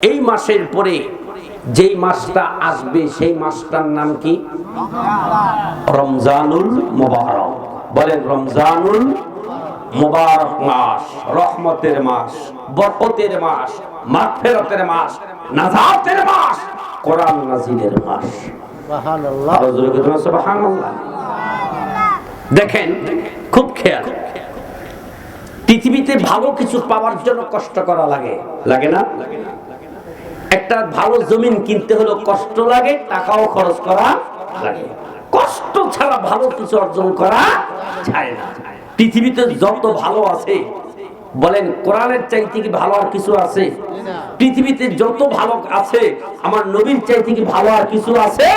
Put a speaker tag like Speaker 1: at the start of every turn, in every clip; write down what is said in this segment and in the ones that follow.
Speaker 1: এই মাসের পরে যেই মাসটা আসবে সেই মাসটার নাম কি? রমজানুল মুবারক। বলেন রমজানুল মুবারক মাস, রহমতের মাস, বরকতের মাস, মাগফিরাতের মাস, নাজাতের মাস, কোরআন নাজিলের মাস। সুবহানাল্লাহ, সুবহানাল্লাহ। দেখেন খুব খেয়াল, পৃথিবীতে ভালো কিছু পাওয়ার জন্য কষ্ট করা লাগে, লাগে না? একটা ভালো জমিন কিনতে হলো কষ্ট লাগে, টাকাও খরচ করা লাগে। কষ্ট ছাড়া ভালো কিছু অর্জন করা যায় না। পৃথিবীতে যত ভালো আছে, বলেন কোরআনের চাইতে কি ভালো আর কিছু আছে? পৃথিবীতে যত ভালো আছে, আমার নবীর চাইতে কি ভালো আর কিছু আছে?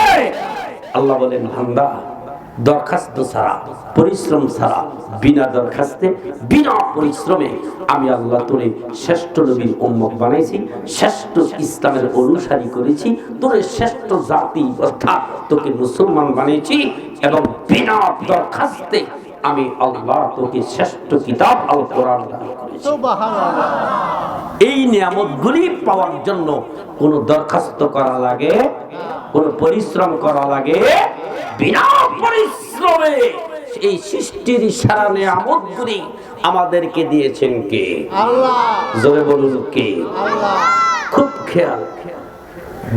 Speaker 1: আল্লাহ বলেন বান্দা, দরখাস্ত ছাড়া, পরিশ্রম ছাড়া, বিনা দরখাস্তে, বিনা পরিশ্রমে আমি আল্লাহ তোরে শ্রেষ্ঠ নবীর উম্মত বানাইছি, শ্রেষ্ঠ ইসলামের অনুসারী করেছি, তোরে শ্রেষ্ঠ জাতি অর্থাৎ তোকে মুসলমান বানিয়েছি, এবং বিনা দরখাস্তে আমি আল্লাহ তোকে শ্রেষ্ঠ কিতাব আল কোরআন দান করেছি। সুবহানাল্লাহ। এই নিয়ামতগুলি পাওয়ার জন্য কোনো দরখাস্ত করা লাগে, কোনো পরিশ্রম করা লাগে? বিনা পরিশ্রমে এই সৃষ্টির সারা নিয়ামতগুলি আমাদেরকে দিয়েছেন কে? আল্লাহ। জোরে বলুন কে? আল্লাহ। খুব খেয়াল,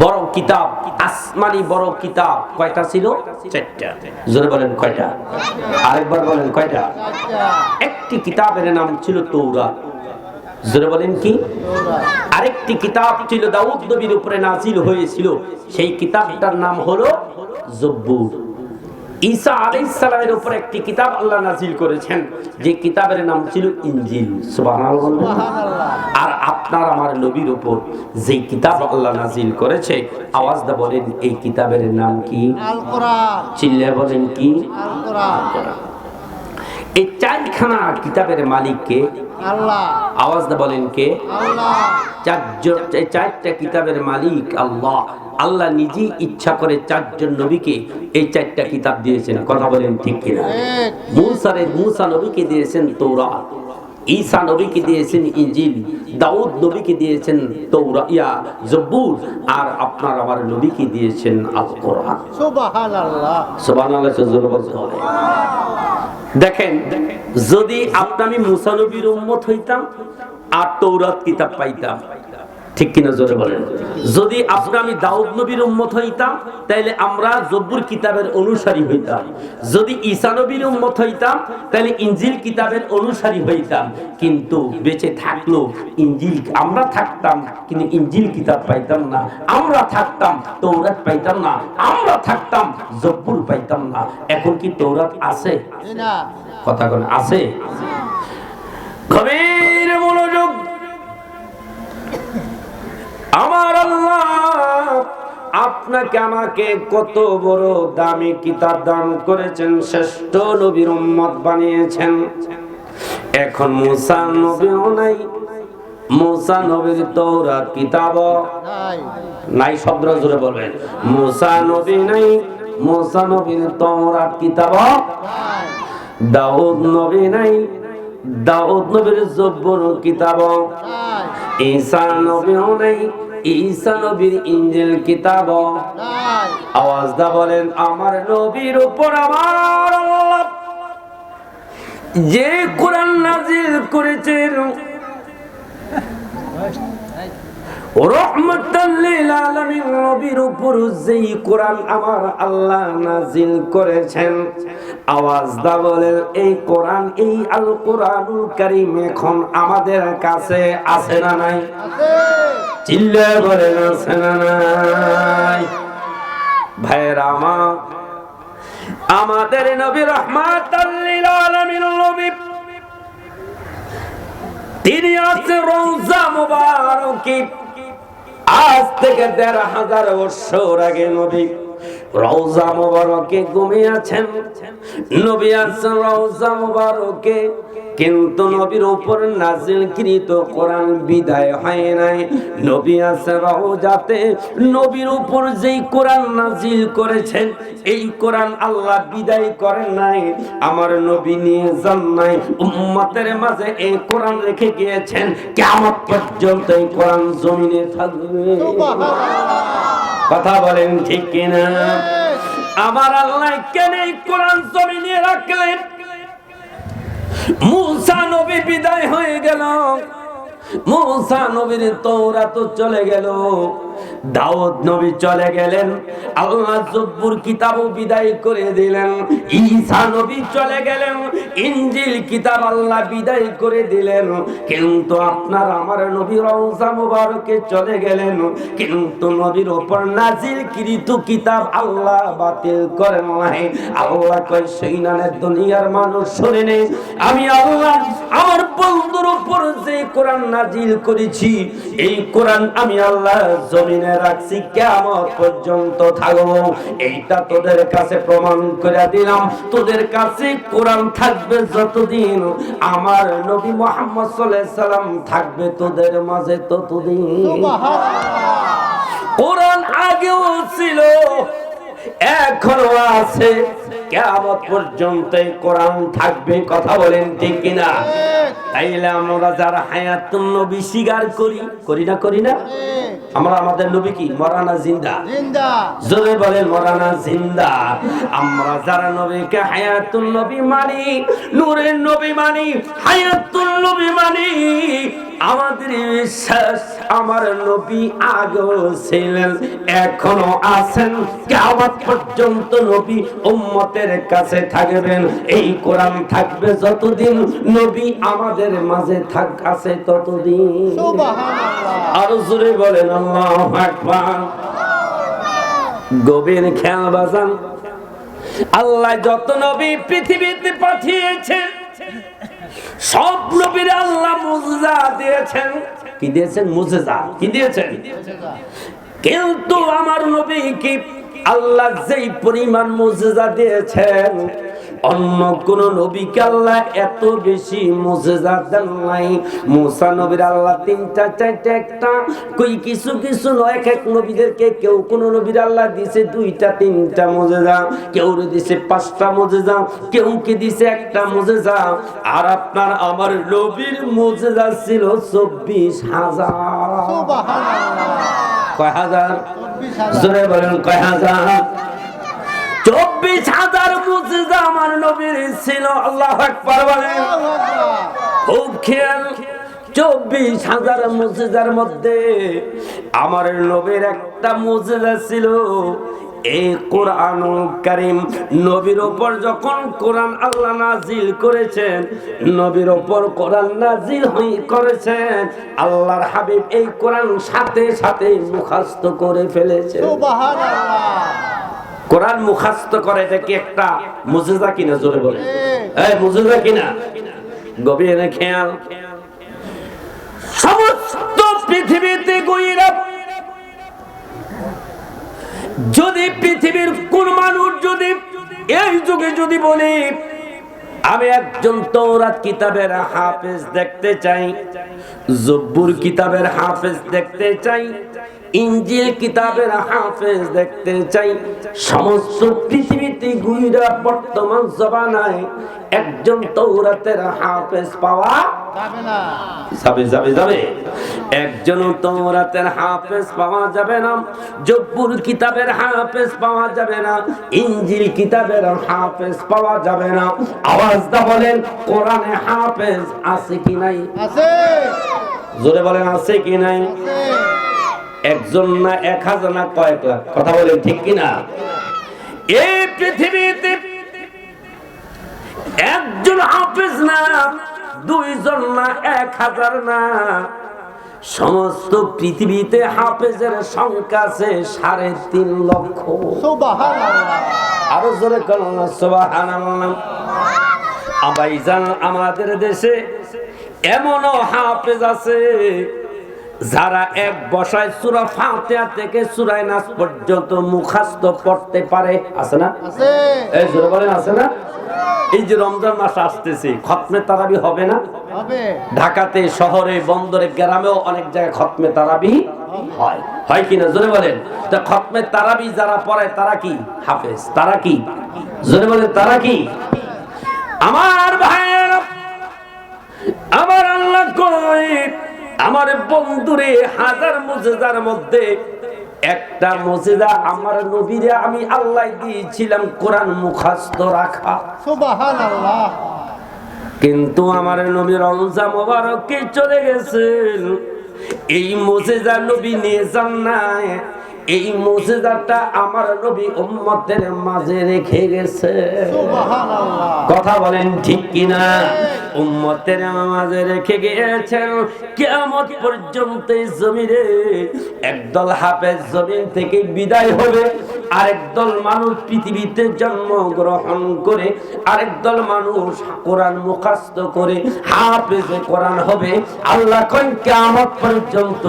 Speaker 1: বড় কিতাব, আসমানি বড় কিতাব কয়টা ছিল? চারটা। জোরে বলেন কয়টা? আরেকবার বলেন কয়টা? একটি কিতাবের নাম ছিল তৌরাত। জোরে বলেন কি? আরেকটি কিতাব ছিল দাউদ নবীর উপরে নাজিল হয়েছিল, সেই কিতাবটার নাম হলো জব্বুর। ঈসা আলাইহিস সালামের উপর একটি কিতাব আল্লাহ নাজিল করেছেন, যে কিতাবের নাম ছিল ইনজিল। সুবহানাল্লাহ। আর আপনার আমার নবীর উপর যে কিতাব আল্লাহ নাজিল করেছে, আওয়াজ দা বলেন এই কিতাবের নাম কি? আল কোরআন। চিল্লায়ে বলেন কি? আল কোরআন। এই চারখানা কিতাবের মালিক কে? আল্লাহ। আওয়াজ দা বলেন কে? আল্লাহ। চারটা কিতাবের মালিক আল্লাহ। আল্লাহ নিজেই ইচ্ছা করে চারজন নবীকে এই চারটা কিতাব দিয়েছেন। কথা বলেন ঠিক কিনা? মুসা নবীকে দিয়েছেন তৌরাত, ঈসা নবীকে দিয়েছেন ইনজিল, দাউদ নবীকে দিয়েছেন জব্বুর, আর আপনার আমার নবীকে দিয়েছেন আল কোরআন। সুবহানাল্লাহ। সুবহানাল্লাহ জোরে বলতে হবে। দেখেন, যদি আমি মুসা নবীর উম্মত হইতাম আর তৌরাত কিতাব পাইতাম, ঠিক কিনা জোরে বলেন? যদি আমি দাউদ নবীর উম্মত হইতাম, তাহলে আমরা জব্বুর কিতাবের অনুসারী হইতাম। যদি ঈসা নবীর উম্মত হইতাম, তাহলে ইনজিল কিতাবের অনুসারী হইতাম। কিন্তু বেঁচে থাকলো ইনজিল, আমরা থাকতাম কিন্তু ইনজিল কিতাব পাইতাম না, আমরা থাকতাম তৌরাত পাইতাম না, আমরা থাকতাম জব্বুর পাইতাম না। এখন কি তৌরাত আছে? না। কথা বলেন আছে? গভীর মনোযোগ। আমার আল্লাহ আপনাকে আমাকে কত বড় দামি কিতাব দান করেছেন, শ্রেষ্ঠ নবীর উম্মত বানিয়েছেন। এখন মুসা নবীও নাই, মুসা নবীর তৌরাত কিতাব নাই। শব্দ জোরে বলবেন, মুসা নবী নাই, মুসা নবীর তৌরাত কিতাব নাই। দাউদ নবী নাই, দাউদ নবীর জব্বুর কিতাব নাই। ঈসা নবীও নাই, ঈসা নবীর ইনজিল কিতাব নাই। আওয়াজ দা বলেন আমার নবীর উপর আমার আল্লাহ যে কোরআন নাজিল করেছেন, রহমাতাল লিল আলামিন নবীর উপর যেই কোরআন আমার আল্লাহ নাজিল করেছেন, আওয়াজ দা বলেন এই কোরআন, এই আল কোরআনুল কারীম এখন আমাদের কাছে আছে না নাই? আছে। চিল্লায়ে বলেন আছে না নাই? ভাইরা আমার, আমাদের নবী রহমাতাল লিল আলামিন নবী, তিনি আছে রওজা মুবারকে। আজ থেকে ১৫০০ বছর আগে নবী রওজা মুবারকে ঘুমিয়ে আছেন, নবী আছেন রওজা মুবারকে, কিন্তু নবীর উপর নাজিলকৃত কোরআন বিদায় হয় নাই। নবী আছেন রওজাতে, নবীর উপর যেই কোরআন নাজিল করেছেন এই কোরআন আল্লাহ বিদায় করেন নাই, আমার নবী নিয়ে যান নাই, উম্মতের মাঝে এই কোরআন রেখে গিয়েছেন, কিয়ামত পর্যন্ত এই কোরআন জমিনে থাকবে। কথা বলেন ঠিক কিনা? আমার আল্লাহ কেন এই কোরআন জমিনে রাখলেন? মুসা নবী বিদায় হয়ে গেল, মুসা নবীর তওরাত চলে গেল, দাউদ নবী চলে গেলেন, আল্লাহ জব্বুর কিতাবও বিদায় করে দিলেন, ঈসা নবী চলে গেলেন, ইনজিল কিতাব আল্লাহ বিদায় করে দিলেন, কিন্তু আপনার আমার নবী রওজা মুবারকে চলে গেলেন, কিন্তু নবীর উপর নাজিলকৃত কিতাব আল্লাহ বাতিল করেন নাই। আল্লাহ কয় সেই নানের দুনিয়ার মানুষ শুনে নেই, আমি আল্লাহ আমার বন্ধুর উপর যে কোরআন নাজিল করেছি এই কোরআন আমি আল্লাহ জমিনে রাখছি, কিয়ামত পর্যন্ত থাকবো। এইটা তোদের কাছে প্রমাণ করে দিলাম, তোদের কাছে কোরআন থাকবে যতদিন, আমার নবী মুহাম্মদ সাল্লাল্লাহু আলাইহি সাল্লাম থাকবে তোদের মাঝে ততদিন। কোরআন আগেও ছিল এখনো আছে, কিয়ামত পর্যন্ত কোরআন থাকবে। কথা বলেন ঠিক কিনা? তাইলে আমরা যারা হায়াতুন নবী স্বীকার করি, করি না আমরা, আমাদের নবী কি মরা না জিন্দা? জোরে বলেন মরা না জিন্দা? আমরা যারা নবীকে হায়াতুন নবী মানি, নূরের নবী মানি, হায়াতুন নবী মানি, আমাদের বিশ্বাস আমার নবী আগেও ছিলেন এখনো আছেন, কিয়ামত পর্যন্ত নবী উম্মতের কাছে থাকবেন। এই কোরআন থাকবে যতদিন, নবী আমাদের মাঝে আছে ততদিন। সুবহানাল্লাহ। আর জোরে বলেন আল্লাহু আকবার। গভীর খেয়াল বাজান, আল্লাহ যত নবী পৃথিবীতে পাঠিয়েছেন সব নবীর আল্লাহ মুজিজা দিয়েছেন। কি দিয়েছেন? মুজিজা। কি দিয়েছেন? কিন্তু আমার নবীকে আল্লাহ যেই পরিমাণ মুজিজা দিয়েছেন, অন্য কোন নবীকে আল্লাহ এত বেশি মুজিজা দেন নাই। মুসা নবীর আল্লাহ 3টা 4টা একটা কই কিছু কিছু নয়, এক নবীদেরকে কেউ কোন নবীর আল্লাহ দিয়েছে 2টা 3টা মুজিজা, কেউ দিয়েছে 5টা মুজিজা, কেউ কি দিয়েছে একটা মুজিজা। আর আপনার আমার নবীর মুজিজা ছিল 24,000। সুবহানাল্লাহ। কয় হাজার? জোরে বলেন কয় হাজার? 24,000 মুজিজা আমার নবীর ছিল। আল্লাহু আকবার বলেন। খুব খেয়াল, 24,000 মুজিজার মধ্যে আমার নবীর একটা মুজিজা ছিল এই কোরআনুল কারীম। নবীর উপর যখন কোরআন আল্লাহ নাজিল করেছেন, নবীর উপর কোরআন নাজিল করেছেন, আল্লাহর হাবিব এই কোরআন সাথে সাথে মুখস্থ করে ফেলেছে। সুবহানাল্লাহ। কোরআন মুখস্থ করে, এটা কি একটা মুজিজা কিনা? জোরে বলে এই মুজিজা কিনা? গভীর খেয়াল, সমস্ত পৃথিবীতে গইরা যদি পৃথিবীর কোন মানুষ যদি এই যুগে যদি বলে আমি একজন তাওরাত কিতাবের হাফেজ দেখতে চাই, জব্বুর কিতাবের হাফেজ দেখতে চাই, ইনজিল কিতাবের হাফেজ দেখতে চাই, সমস্ত পৃথিবীতে ঘুরে বর্তমান জমানায় একজন তাওরাতের হাফেজ পাওয়া যাবে না। যাবে একজন তাওরাতের হাফেজ পাওয়া যাবে না, জব্বুর কিতাবের হাফেজ পাওয়া যাবে না, ইনজিল কিতাবের হাফেজ পাওয়া যাবে না। আওয়াজ দা বলেন কোরআনে হাফেজ আছে কি নাই? আছে। জোরে বলেন আছে কি নাই? আছে। একজন না 1,000 না কয়েক লাখ? কথা বলেন ঠিক কিনা? এই পৃথিবীতে একজন হাফেজ না, 2 জন না, 1,000 না, সমস্ত পৃথিবীতে হাফেজের সংখ্যা আছে 3.5 লক্ষ। সুবহানাল্লাহ। আরো জোরে বলুন সুবহানাল্লাহ। আবাইজান আমাদের দেশে এমনও হাফেজ আছে যারা এক বসায় সূরা ফাতিহা থেকে সূরা নাস পর্যন্ত মুখস্থ পড়তে পারে, আছে না? আছে। এই জোরে বলেন, আছে না? এই যে রমজান মাস আসতেছে, খতমে তারাবি হবে না? হবে। ঢাকাতে, শহরে, বন্দরে, গ্রামেও অনেক জায়গায় খতমে তারাবি হয়, হয় কিনা জোরে বলেন? তো খতমে তারাবি যারা পড়ে তারা কি হাফেজ? তারা কি? জোরে বলেন, তারা কি? আমার ভাইয়েরা, আমার আল্লাহ কই, আমার বন্ধুরে, হাজার মুজিজার মধ্যে একটা মুজিজা আমার নবীরে আমি আল্লাহ দিয়েছিলাম, কোরআন মুখস্থ রাখা। সুবহানাল্লাহ। কিন্তু আমার নবী রমজান মোবারকে চলে গেছেন, এই মুজিজা নবী নিয়ে যান নাই। এই মুজিজাটা আমার নবী উম্মতের মাঝে রেখে গেছে। সুবহানাল্লাহ। কথা বলেন ঠিক কিনা? উম্মতের মাঝে রেখে গিয়েছেন। কিয়ামত পর্যন্ত এই জমিনে একদল হাফেজ জমিন থেকে বিদায় হবে, আরেকদল মানুষ পৃথিবীতে জন্মগ্রহণ করে, আরেকদল মানুষ কোরআন মুখস্থ করে হাফেজে কোরআন হবে। আল্লাহ কন কিয়ামত পর্যন্ত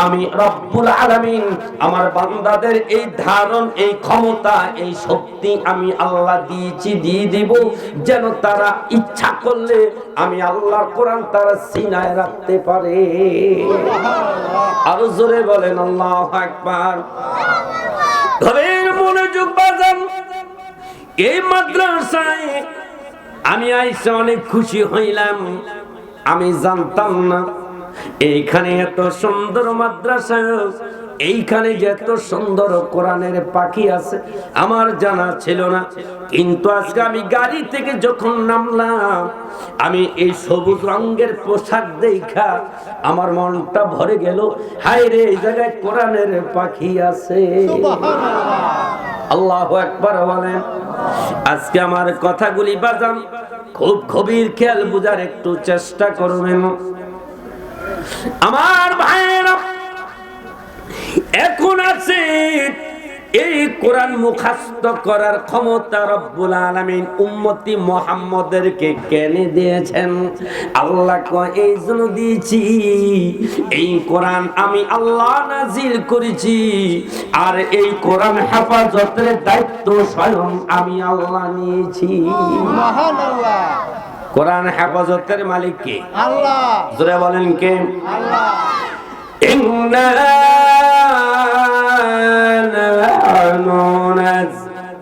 Speaker 1: আমি রব্বুল আলামিন আমার বান্দাদের এই ধারণ, এই ক্ষমতা, এই শক্তি আমি আল্লাহ দিয়েছি, দিয়ে দিব, যেন তারা ইচ্ছা করলে আমি আল্লাহর কোরআন তারা সিনায় রাখতে পারে। আরো জোরে বলেন আল্লাহু আকবার। ঘরের মনোযোগ বাজান, এই মাদ্রাসায় আমি আইসা অনেক খুশি হইলাম। আমি জানতাম না এইখানে এত সুন্দর মাদ্রাসা, এইখানে যে এত সুন্দর কোরআনের পাখি আছে আমার জানা ছিল না। কিন্তু আজকে আমি গাড়ি থেকে যখন নামলাম, আমি এই সবুজ রঙের পোশাক দেখা আমার মনটা ভরে গেল। হায় রে, এই জায়গায় কোরআনের পাখি আছে। আল্লাহু আকবার বলেন। আজকে আমার কথাগুলি বাজান খুব গভীর খেয়াল বুঝার একটু চেষ্টা করবেন আমার ভাইয়েরা। এখন আছে এই কোরআন মুখস্থ করার ক্ষমতা রব্বুল আলামিন উম্মতি মুহাম্মদেরকে কেন দিয়েছেন? আল্লাহ কয় এই জন্য দিয়েছি, এই কোরআন আমি আল্লাহ নাজিল করেছি, আর এই কোরআন হেফাজতের দায়িত্ব স্বয়ং আমি আল্লাহ নিয়েছি। সুবহানাল্লাহ। কোরআন হেফাজতের মালিক কে? আল্লাহ। জোরে বলেন কে? আল্লাহ। ইন্না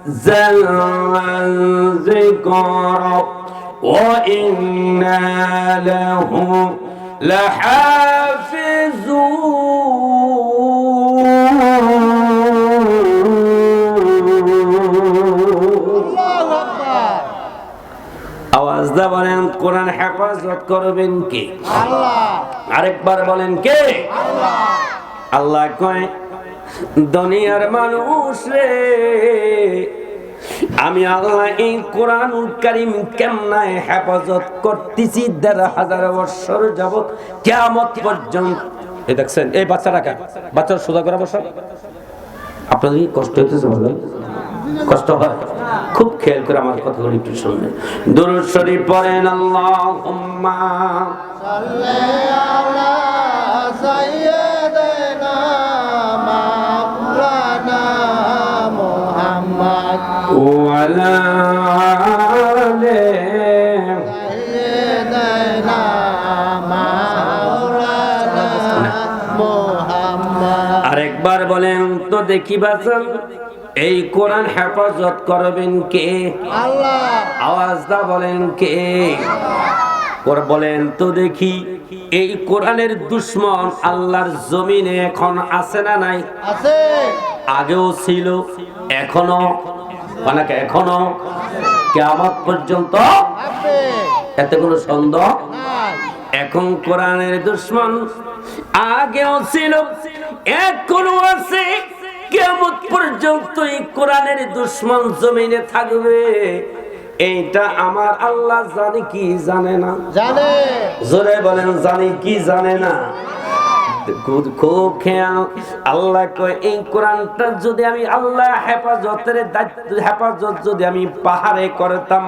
Speaker 1: نزلنا الذكر وإنا له لحافظون। আওয়াজ দা বলেন, কোরআন হেফাজত করবেন কে? আল্লাহ। আরেকবার বলেন কে? আল্লাহ। আল্লাহ কয় দুনিয়ার মানুষ রে, আমি আল্লাহ এই কোরআনুল কারীম কেমনে হেফাজত করতেছি ১৫০০ বছর যাবত কিয়ামত পর্যন্ত। এই দেখছেন এই বাচ্চাটাকে, বাচ্চারা সোজা করে বসা। আপনাদের কি কষ্ট হইতেছে? বলেন কষ্ট হয়? খুব খেয়াল করে আমার কথাগুলো একটু শুনবেন। দুরূদ শরীফ পড়েন, আল্লাহুম্মা সাল্লি আলা সাইয়্যিদিনা মাওলানা মুহাম্মদ ওয়া আলা আলি সাইয়্যিদিনা মাওলানা মুহাম্মদ। আরেকবার বলেন তো দেখি বাজান, এই কোরআন হেফাজত করবেন কে? আল্লাহ। আওয়াজ দা বলেন কে? বলেন তো দেখি, এই কোরআনের দুশমন আল্লাহর জমিনে এখন আছে না নাই? আছে। আগেও ছিল, এখনো, অনেক এখনো, কিয়ামত পর্যন্ত আছে। এতে কোনো সন্দেহ নাই। এখন কোরআনের দুশমন আগেও ছিল, এখনো আছে, কিয়ামত পর্যন্ত এই কোরআনের দুশমন জমিনে থাকবে। এইটা আমার আল্লাহ জানে কি জানে না? জানে। জোরে বলেন, জানে কি জানে না? খুব খেয়াল। আল্লাহ কয় এই কোরআনটা যদি আমি আল্লাহ হেফাজতের দায়িত্ব হেফাজত যদি আমি পাহাড়ে করতাম,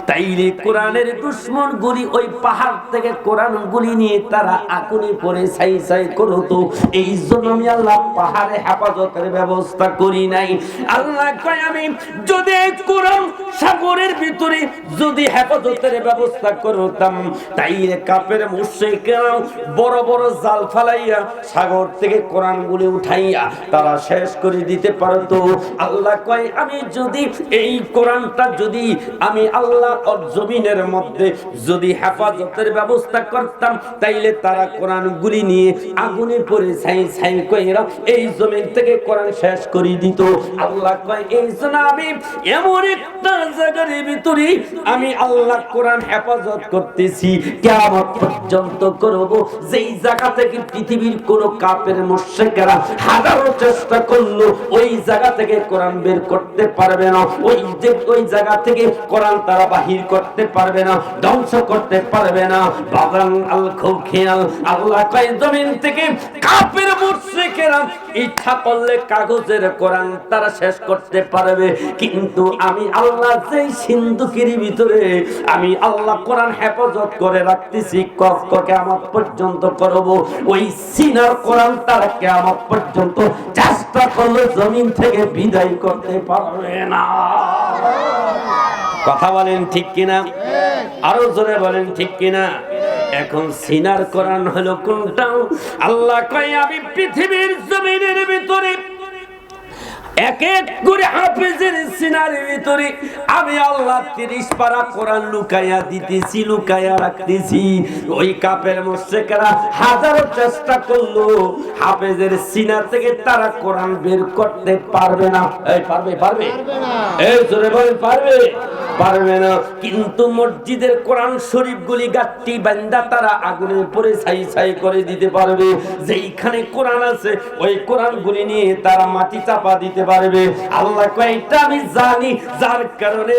Speaker 1: তাইলে কোরআনের দুশমন গুলি ওই পাহাড় থেকে কোরআন গুলি নিয়ে তারা আগুনে পড়ে ছাই ছাই করতো। এই জন্য আমি আল্লাহ পাহাড়ে হেফাজতের ব্যবস্থা করি নাই। আল্লাহ কয় আমি যদি কোরআন সাগরের ভিতরে যদি হেফাজতের ব্যবস্থা করতাম, তাইলে কাফের মুশরিকরা বড় বড় জাল ফালাইয়া সাগর থেকে কোরআনগুলি উঠাইয়া তারা শেষ করে দিতে পারতো। আল্লাহ কয় আমি যদি এই কোরআনটা যদি আমি আল্লাহ জমিনের মধ্যে যদি হেফাজতের ব্যবস্থা করতাম, তাইলে তারা কোরআনগুলি নিয়ে আগুনে পড়ে ছাই ছাই কইরা এই জমিন থেকে কোরআন শেষ করে দিত। আল্লাহ কয় এই জন্য আমি এমন একটা জায়গার ভিতরে আমি আল্লাহ কোরআন হেফাজত করতেছি, কিয়ামত পর্যন্ত করব। যেই জায়গা থেকে পৃথিবীর কোন কাফের মুশরিকরা হাজারো চেষ্টা করলো ওই জায়গা থেকে কোরআন বের করতে পারবে না। ওই জায়গা থেকে কোরআন তারা বাহির করতে পারবে না, ধ্বংস করতে পারবে না। বাগান আল খুব খেয়াল। আল্লাহ কয় জমিন থেকে কাফের মুশরিকরা ইচ্ছা করলে কাগজের কোরআন তারা শেষ করতে পারবে, কিন্তু আমি আল্লাহ যেই সিন্ধুকের ভিতরে আমি আল্লাহ কোরআন হেফাজত করে রাখতেছি, কিয়ামত পর্যন্ত করব। ওই সিনার কোরআন তারা কিয়ামত পর্যন্ত চেষ্টা করলে জমিন থেকে বিদায় করতে পারবে না। কথা বলেন ঠিক কিনা? আরো জোরে বলেন ঠিক কিনা? এখন সিনার কোরআন হলো কোনটা? আল্লাহ কয় আমি পৃথিবীর জমিনের ভিতরে এক এক করে হাফেজের সিনার ভিতরে আমি আল্লাহ 30 পারা কোরআন লুকাইয়া দিতেছি, লুকাইয়া রাখতেছি। ওই কাফের মুশরিকরা হাজারো চেষ্টা করলো হাফেজের সিনা থেকে তারা কোরআন বের করতে পারবে না। এই পারবে এই জোরে বলেন পারবে না। কিন্তু মসজিদের কোরআন শরীফ গুলি গাঁটটি বান্দা তারা আগুনে পড়ে ছাই ছাই করে দিতে পারবে। যেইখানে কোরআন আছে ওই কোরআন গুলি নিয়ে তারা মাটি চাপা দিতে পারবে। আল্লাহ কয় এটা আমি জানি, যার কারণে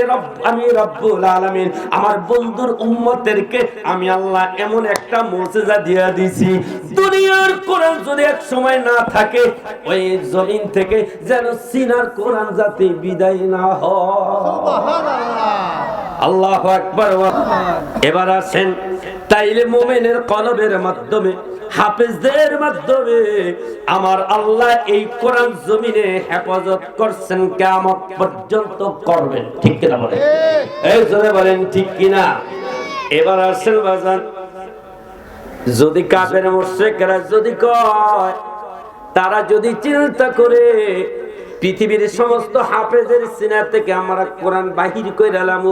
Speaker 1: আমি রব্বুল আলামিন আমার বন্ধুর উম্মতেরকে আমি আল্লাহ এমন একটা মুজিজা দিয়ে দিছি, দুনিয়ার কোরআন যদি এক সময় না থাকে ওই জমিন থেকে যেন সিনার কোরআন যাতে বিদায় না হয়। সুবহানাল্লাহ, আল্লাহু আকবার। এবার আসেন, তাইলে মুমিনের কলবের মাধ্যমে হাফেজদের মাধ্যমে আমার আল্লাহ এই কোরআন জমিনে হেফাজত করছেন, কিয়ামত পর্যন্ত করবেন। ঠিক কিনা বলেন? এই জোরে বলেন ঠিক কিনা? এবার আসেন বাজান, যদি কাফের মুশরিকরা যদি কয়, তারা যদি চিন্তা করে পৃথিবীর সমস্ত হাফেজের সিনা থেকে আমরা কোরআন বাহির করে এলাম,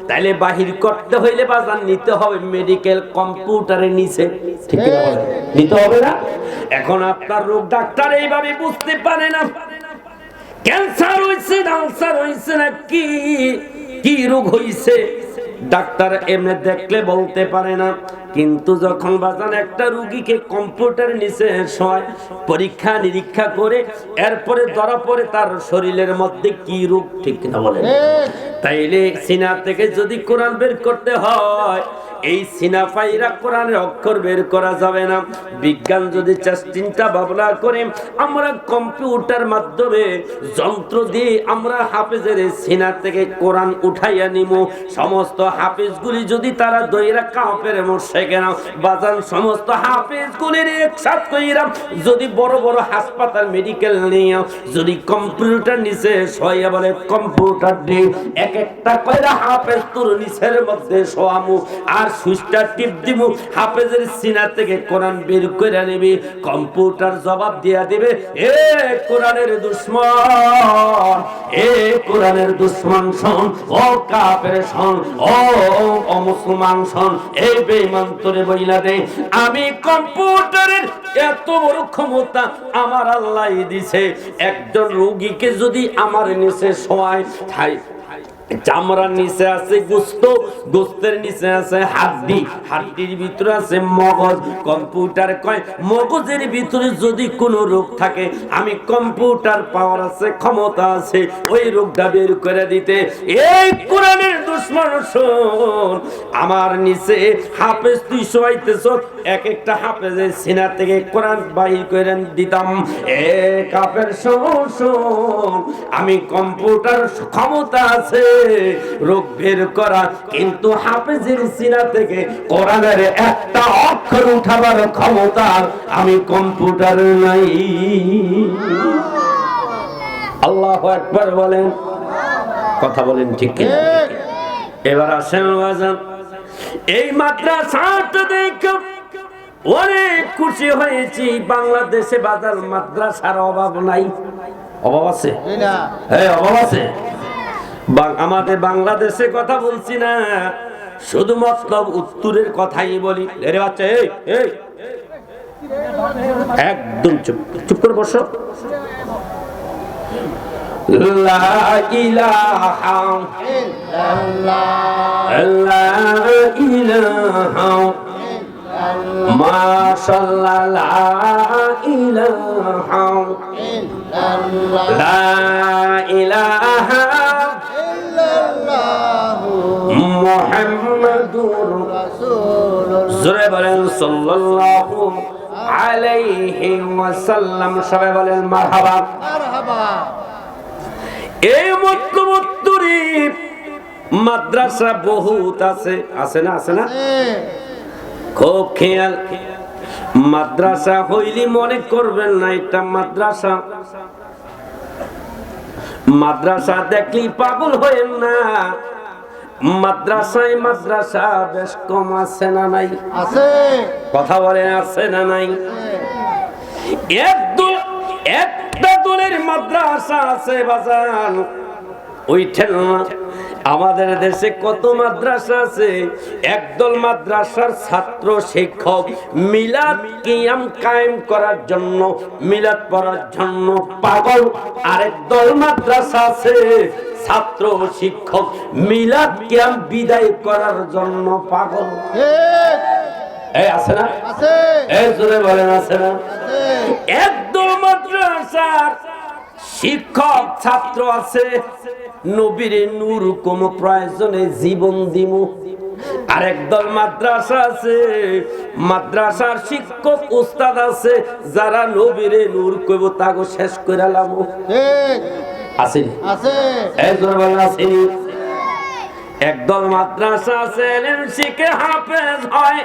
Speaker 1: তাইলে বাহির করতে হইলে বাজান নিতে হবে মেডিকেল কম্পিউটারের নিচে। ঠিক কি না? নিতে হবে না? এখন আপনার রোগ ডাক্তার এইভাবে বুঝতে পারে না ক্যান্সার হইছে না আলসার হইছে না কি রোগ হইছে, ডাক্তার এমনি দেখলে বলতে পারে না। কিন্তু যখন বাজান একটা রোগীকে কম্পিউটার নিচে শোয়, পরীক্ষা নিরীক্ষা করে এরপরে ধরা পড়ে তার শরীরের মধ্যে কি রোগ। ঠিক না বলেন? তাইলে সিনা থেকে যদি কোরআন বের করতে হয়, এই সিনা পাইরা কোরআনের অক্ষর বের করা যাবে না। বিজ্ঞান যদি চিন্তা ভাবনা করে আমরা কম্পিউটার মাধ্যমে যন্ত্র দিয়ে আমরা হাফেজের সিনা থেকে কোরআন উঠাইয়া নিব, সমস্ত হাফেজগুলি যদি তারা দইরা কাফের মুশরিকরা বাজান সমস্ত হাফেজগুলির একসাথে কইরা যদি বড় বড় হাসপাতাল মেডিকেল নিয়ে যদি কম্পিউটার নিচে শোয়া বলে কম্পিউটার দিয়ে এক একটা কইরা হাফেজ তোর নিচের মধ্যে শোয়ামু, আর সুইচটা টিপ দিমু, হাফেজের সিনা থেকে কোরআন বের করে নেবে। কম্পিউটার জবাব দিয়া দিবে, এ কোরআনের দুশমন, এ কোরআনের দুশমন শোন, ও কাফের শোন, ও মুসলমান শোন, এই বেঈমান তোরে বইলা দে আমি কম্পিউটারের এত বড় ক্ষমতা আমার আল্লাহ দিছে। একজন রোগীকে যদি আমার নিচে শোয়ায়, চামড়ার নিচে আছে গোস্ত, গোস্তের নিচে আছে হাড্ডি, হাড্ডির ভিতরে আছে মগজ। কম্পিউটার কয় মগজের ভিতরে যদি কোনো রোগ থাকে আমি কম্পিউটার পাওয়ার আছে, ক্ষমতা আছে ওই রোগটা বের করে দিতে। এই কোরআনের দুশ্মন শোন, আমার নিচে হাফেজ তুই শোয়াইতেছ, এক একটা হাফেজের সিনা থেকে কোরআন বাহির করে দিতাম। এ কাফের শোন শোন, আমি কম্পিউটার ক্ষমতা আছে রোগ বের করা, কিন্তু হাফেজের সিনা থেকে কোরআনের একটা অক্ষর উঠাবার ক্ষমতা আমি কম্পিউটার নাই। আল্লাহু আকবার বলেন, কথা বলেন ঠিক কি? এবার আসেন ওয়াজান, এই মাদ্রাসাটা দেখো অনেক খুশি হয়েছি। বাংলাদেশে বাজার মাদ্রাসার অভাব নাই। অভাব আছে? হ্যাঁ অভাব আছে। আমাদের বাংলাদেশে কথা বলছি না, শুধু মতলব উত্তরের কথাই বলি। এরে বাচ্চা এই এই একদম চুপ চুপ করে বসো। লা ইলাহা ইল্লাল্লাহ, লা ইলাহা মাশাআল্লাহ, লা ইলাহা ইল্লাল্লাহ, লা ইলাহা ইল্লাল্লাহ মুহাম্মাদুর রাসূলুল্লাহ। জোরে বলেন সাল্লাল্লাহু আলাইহি ওয়াসাল্লাম। সবাই বলেন মারহাবা মারহাবা। এই মতলবুত্তরি মাদ্রাসা বহুত আছে, আছে না? আছে না? খুব খেয়াল। মাদ্রাসা হইলি মনে করবেন না এটা মাদ্রাসা। মাদ্রাসা দেখলি পাগল হয়েন না। মাদ্রাসায় মাদ্রাসা বেশ কম আছে না নাই? আছে। কথা বলেন আছে না নাই? একটা দলের মাদ্রাসা আছে বাজান, ওইঠেন না। আমাদের দেশে কত মাদ্রাসা আছে। একদল মাদ্রাসার ছাত্র শিক্ষক মিলাদ কিয়াম কায়েম করার জন্য, মিলাদ পড়ার জন্য পাগল। আরেক দল মাদ্রাসা আছে ছাত্র শিক্ষক মিলাদ কিয়াম বিদায় করার জন্য পাগল। এই আছে না? আছে। এই জোরে বলেন আছে না? আছে। একদল মাদ্রাসার শিক্ষক ছাত্র আছে নবীর নূর কোন প্রয়োজনে জীবন দিমু। আরেক দল মাদ্রাসা আছে, মাদ্রাসার শিক্ষক উস্তাদ আছে যারা নবীর নূর কইব তাগো শেষ করে লামু। ঠিক আছে? আছে। এই জোরে বলেন আছে। একদল মাদ্রাসা আছে এলেম শিখে হাফেজ হয়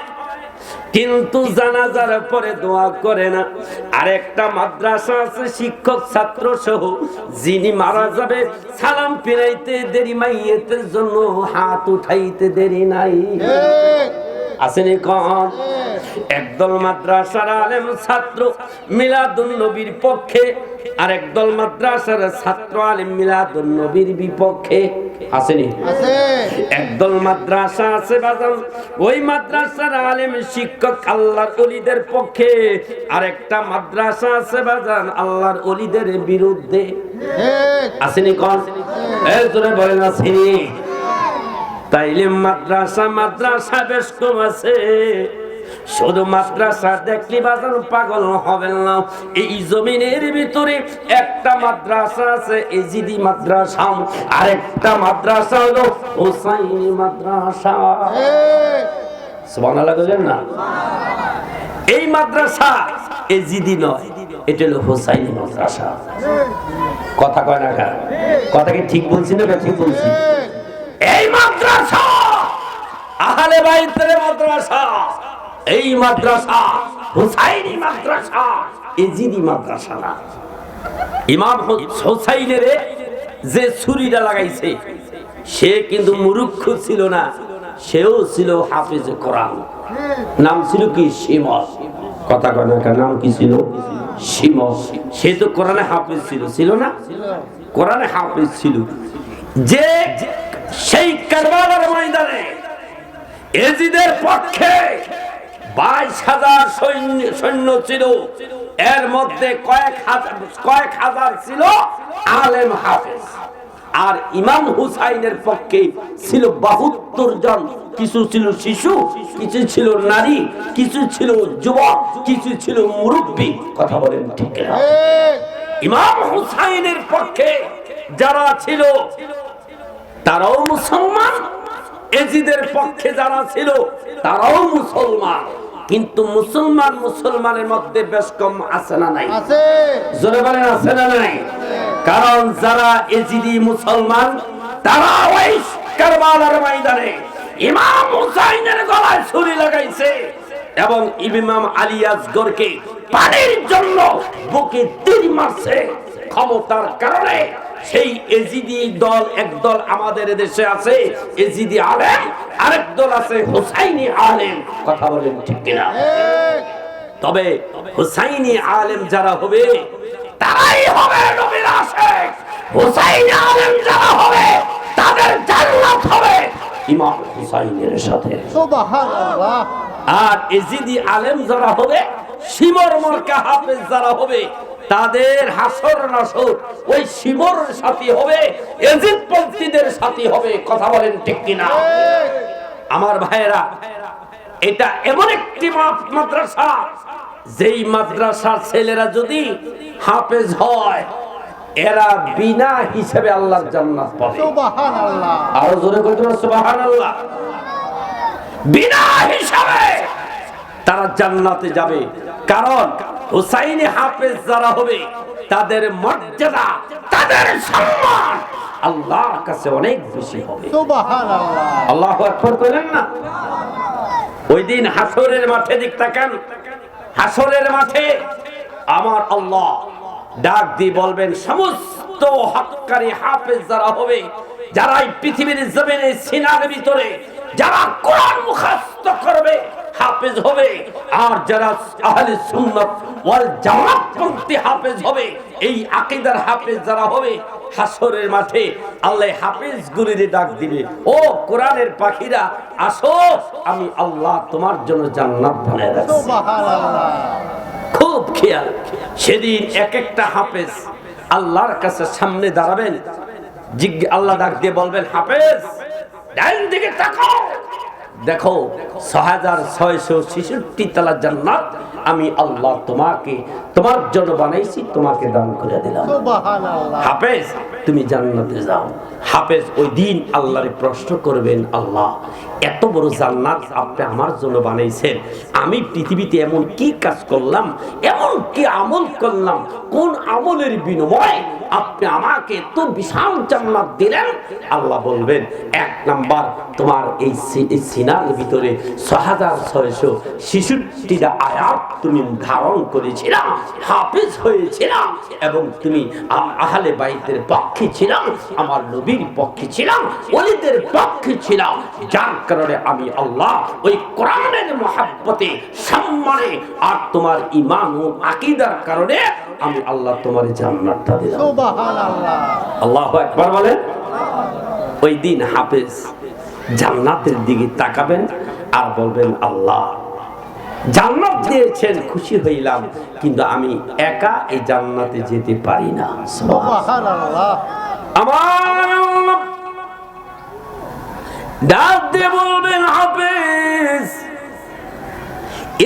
Speaker 1: কিন্তু জানাজার পরে দোয়া করে না। আরেকটা মাদ্রাসা আছে শিক্ষক ছাত্র সহ যিনি মারা যাবে সালাম ফিরাইতে দেরি, মাইয়েতের জন্য হাত উঠাইতে দেরি নাই। আসেনি কোন? একদল মাদ্রাসার আলেম ছাত্র মিলাদুন নবীর পক্ষে, আর একদল মাদ্রাসার ছাত্র আলেম মিলাদুন নবীর বিপক্ষে। আসেনি? আছে। একদল মাদ্রাসা আছে বাজান, ওই মাদ্রাসার আলেম শিক্ষক আল্লাহর ওলিদের পক্ষে, আর একটা মাদ্রাসা আছে বাজান আল্লাহর ওলিদের বিরুদ্ধে। আসেনি কোন? এই জোরে বলেন আসেনি? তাইলে মাদ্রাসা বেশ কম আছে। শুধু মাদ্রাসা দেখলি বাজার পাগল হবেন না। এই জমিনের ভিতরে একটা মাদ্রাসা আছে এজিদি মাদ্রাসা, আর একটা মাদ্রাসা হলো হুসাইনি মাদ্রাসা। সুবহানাল্লাহ বলেন না? এই মাদ্রাসা এজিদি নয়, এটা হলো হুসাইনি মাদ্রাসা। কথা কয় না? কথা কি ঠিক বলছি না? ঠিক বলছি। এই মাদ্রাসা আহলে বাইতের মাদ্রাসা, এই মাদ্রাসা হুসাইনি মাদ্রাসা, এজিদি মাদ্রাসা না। ইমাম হুসাইনের যে ছুরিটা লাগাইছে সে কিন্তু মূর্খ ছিল না, সেও ছিল হাফেজে কোরআন। নাম ছিল কি? শিমস। কথা কয় না? নাম কি ছিল? শিমস। সে তো কোরআনে হাফেজ ছিল, ছিল না? কোরআনে হাফেজ ছিল। যে সেই কারবালার ময়দানে এজিদের পক্ষে 22,000 সৈন্য ছিল, এর মধ্যে কয়েক হাজার ছিল আলেম হাফেজ। আর ইমাম হুসাইনের পক্ষে ছিল 72 জন। কিছু ছিল শিশু, কিছু ছিল নারী, কিছু ছিল যুবক, কিছু ছিল মুরব্বী। কথা বলেন ঠিক না? ইমাম হুসাইনের পক্ষে যারা ছিল তারাও মুসলমান, এজিদের পক্ষে যারা ছিল তারাও মুসলমান, কিন্তু মুসলমানের মধ্যে বেশ কম আছে না নাই?
Speaker 2: আছে।
Speaker 1: জোরে বলেন আছে না নাই? কারণ যারা এজিদি মুসলমান তারা ওই কারবালার ময়দানে ইমাম হুসাইনের গলায় ছুরি লাগাইছে এবং ইমাম আলী আসগরকে পানির জন্য বুকে তীর মারছে। ক্ষমতার কারণে সেই এজিদি দল, একদল আমাদের দেশে আছে এজিদি আলেম, আরেক দল আছে হুসাইনি আলেম। কথা বলেন ঠিক কিনা? তবে হুসাইনি আলেম যারা হবে তারাই হবে নবীর আশিক। হুসাইনি আলেম যারা হবে তাদের জান্নাত হবে ইমাম হুসাইনের সাথে।
Speaker 2: সুবহানাল্লাহ।
Speaker 1: আর এজিদি আলেম যারা হবে, শিমর মার্কা হাফেজ যারা হবে, তাদের হাসর নাসর ওই শিমর সাথী হবে, এজিদ পন্থীদের সাথী হবে। কথা বলেন ঠিক কিনা? আমার ভাইয়েরা, এটা এমন একটি মাদ্রাসা যেই মাদ্রাসার ছেলেরা যদি হাফেজ হয় এরা বিনা হিসাবে আল্লাহর জান্নাত পাবে।
Speaker 2: সুবহানাল্লাহ।
Speaker 1: আরো জোরে কইতে হবে সুবহানাল্লাহ। বিনা হিসাবে তারা জান্নাতে যাবে। কারণ হুসাইনি হাফেজ যারা হবে তাদের মর্যাদা, তাদের সম্মান আল্লাহর কাছে অনেক বেশি হবে।
Speaker 2: সুবহানাল্লাহ।
Speaker 1: আল্লাহু আকবার কইলেন না? ওই দিন হাসরের মাঠে দিক তাকান, হাসরের মাঠে আমার আল্লাহ ডাক দিয়ে বলবেন, সমস্ত হক্কারি হাফেজ যারা হবে, যারা এই পৃথিবীর জমিনে সিনার ভিতরে যারা কোরআন মুখস্থ করবে হাফেজ হবে, আর যারা আহলে সুন্নাত ওয়াল জামাত পন্থী হাফেজ হবে, এই আকীদার হাফেজ যারা হবে, হাসরের মাঠে আল্লাহ হাফেজ গুলিরে ডাক দিবে, ও কোরআনের পাখিরা আসো, আমি আল্লাহ তোমার জন্য জান্নাত বানিয়ে রাখছি।
Speaker 2: সুবহানাল্লাহ।
Speaker 1: খুব খেয়াল, সেদিন এক একটা হাফেজ আল্লাহর কাছে সামনে দাঁড়াবেন, আল্লাহ ডাক দিয়ে বলবেন, হাফেজ ডান দিকে তাকাও, দেখো 6666 তলা জান্নাত আমি আল্লাহ তোমাকে তোমার জন্য বানাইছি, তোমাকে দান করে দিলাম।
Speaker 2: সুবহানাল্লাহ।
Speaker 1: হাফেজ তুমি জান্নাতে যাও। হাফেজ ওই দিন আল্লাহরে প্রশ্ন করবেন, আল্লাহ এত বড় জান্নাত আপনি আমার জন্য বানাইছেন, আমি পৃথিবীতে এমন কি কাজ করলাম, এমন কি আমল করলাম, কোন আমলের বিনিময়ে আপনি আমাকে এত বিশাল জান্নাত দিলেন? আল্লাহ বলবেন, এক নাম্বার তোমার এই সিনার ভিতরে 6666টা আয়াত তুমি ধারণ করেছিলা, হাফেজ হয়েছিলাম, এবং তুমি আহলে বাইতের পক্ষে ছিলাম, আমার নবীর পক্ষে ছিলাম, ওলিদের পক্ষে ছিলাম, যার কারণে আমি আল্লাহ ওই কোরআনের মহব্বতে, সম্মানে আর তোমার ঈমান ও আকীদার কারণে আমি আল্লাহ তোমার জান্নাতটা দিলাম।
Speaker 2: সুবহানাল্লাহ।
Speaker 1: আল্লাহু আকবার বলেন। ওই দিন হাফেজ জান্নাতের দিকে তাকাবেন আর বলবেন, আল্লাহ জান্নাত দিয়েছেন, খুশি হইলাম, কিন্তু আমি একা এই জান্নাতে যেতে পারি না।
Speaker 2: সুবহানাল্লাহ।
Speaker 1: আমার আল্লাহ ডাক দিয়ে বলবেন, হাফেজ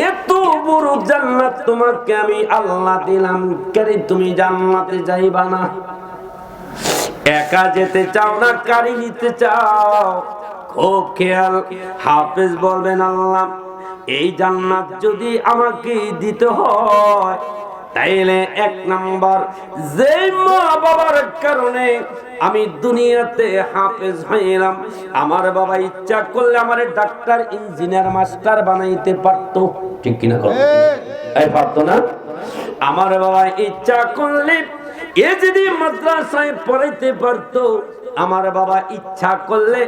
Speaker 1: এত বড় জান্নাত তোমাকে আমি আল্লাহ দিলাম, কেন তুমি জান্নাতে যাইবা না? একা যেতে চাও না, কারি নিতে চাও? খুব খেয়াল, হাফেজ বলবেন, আল্লাহ এই জান্নাত যদি আমাকে দিতে হয় তাইলে এক নাম্বার যে মা বাবার কারণে আমি দুনিয়াতে হাফেজ হইলাম, আমার বাবা ইচ্ছা করলে আমারে ডাক্তার, ইঞ্জিনিয়ার, মাস্টার বানাইতে পারতো, ঠিক কিনা? এই পারতো না? আমার বাবা ইচ্ছা করলে এ যদি মাদ্রাসায় পড়াইতে পারতো, আমার বাবা ইচ্ছা করলে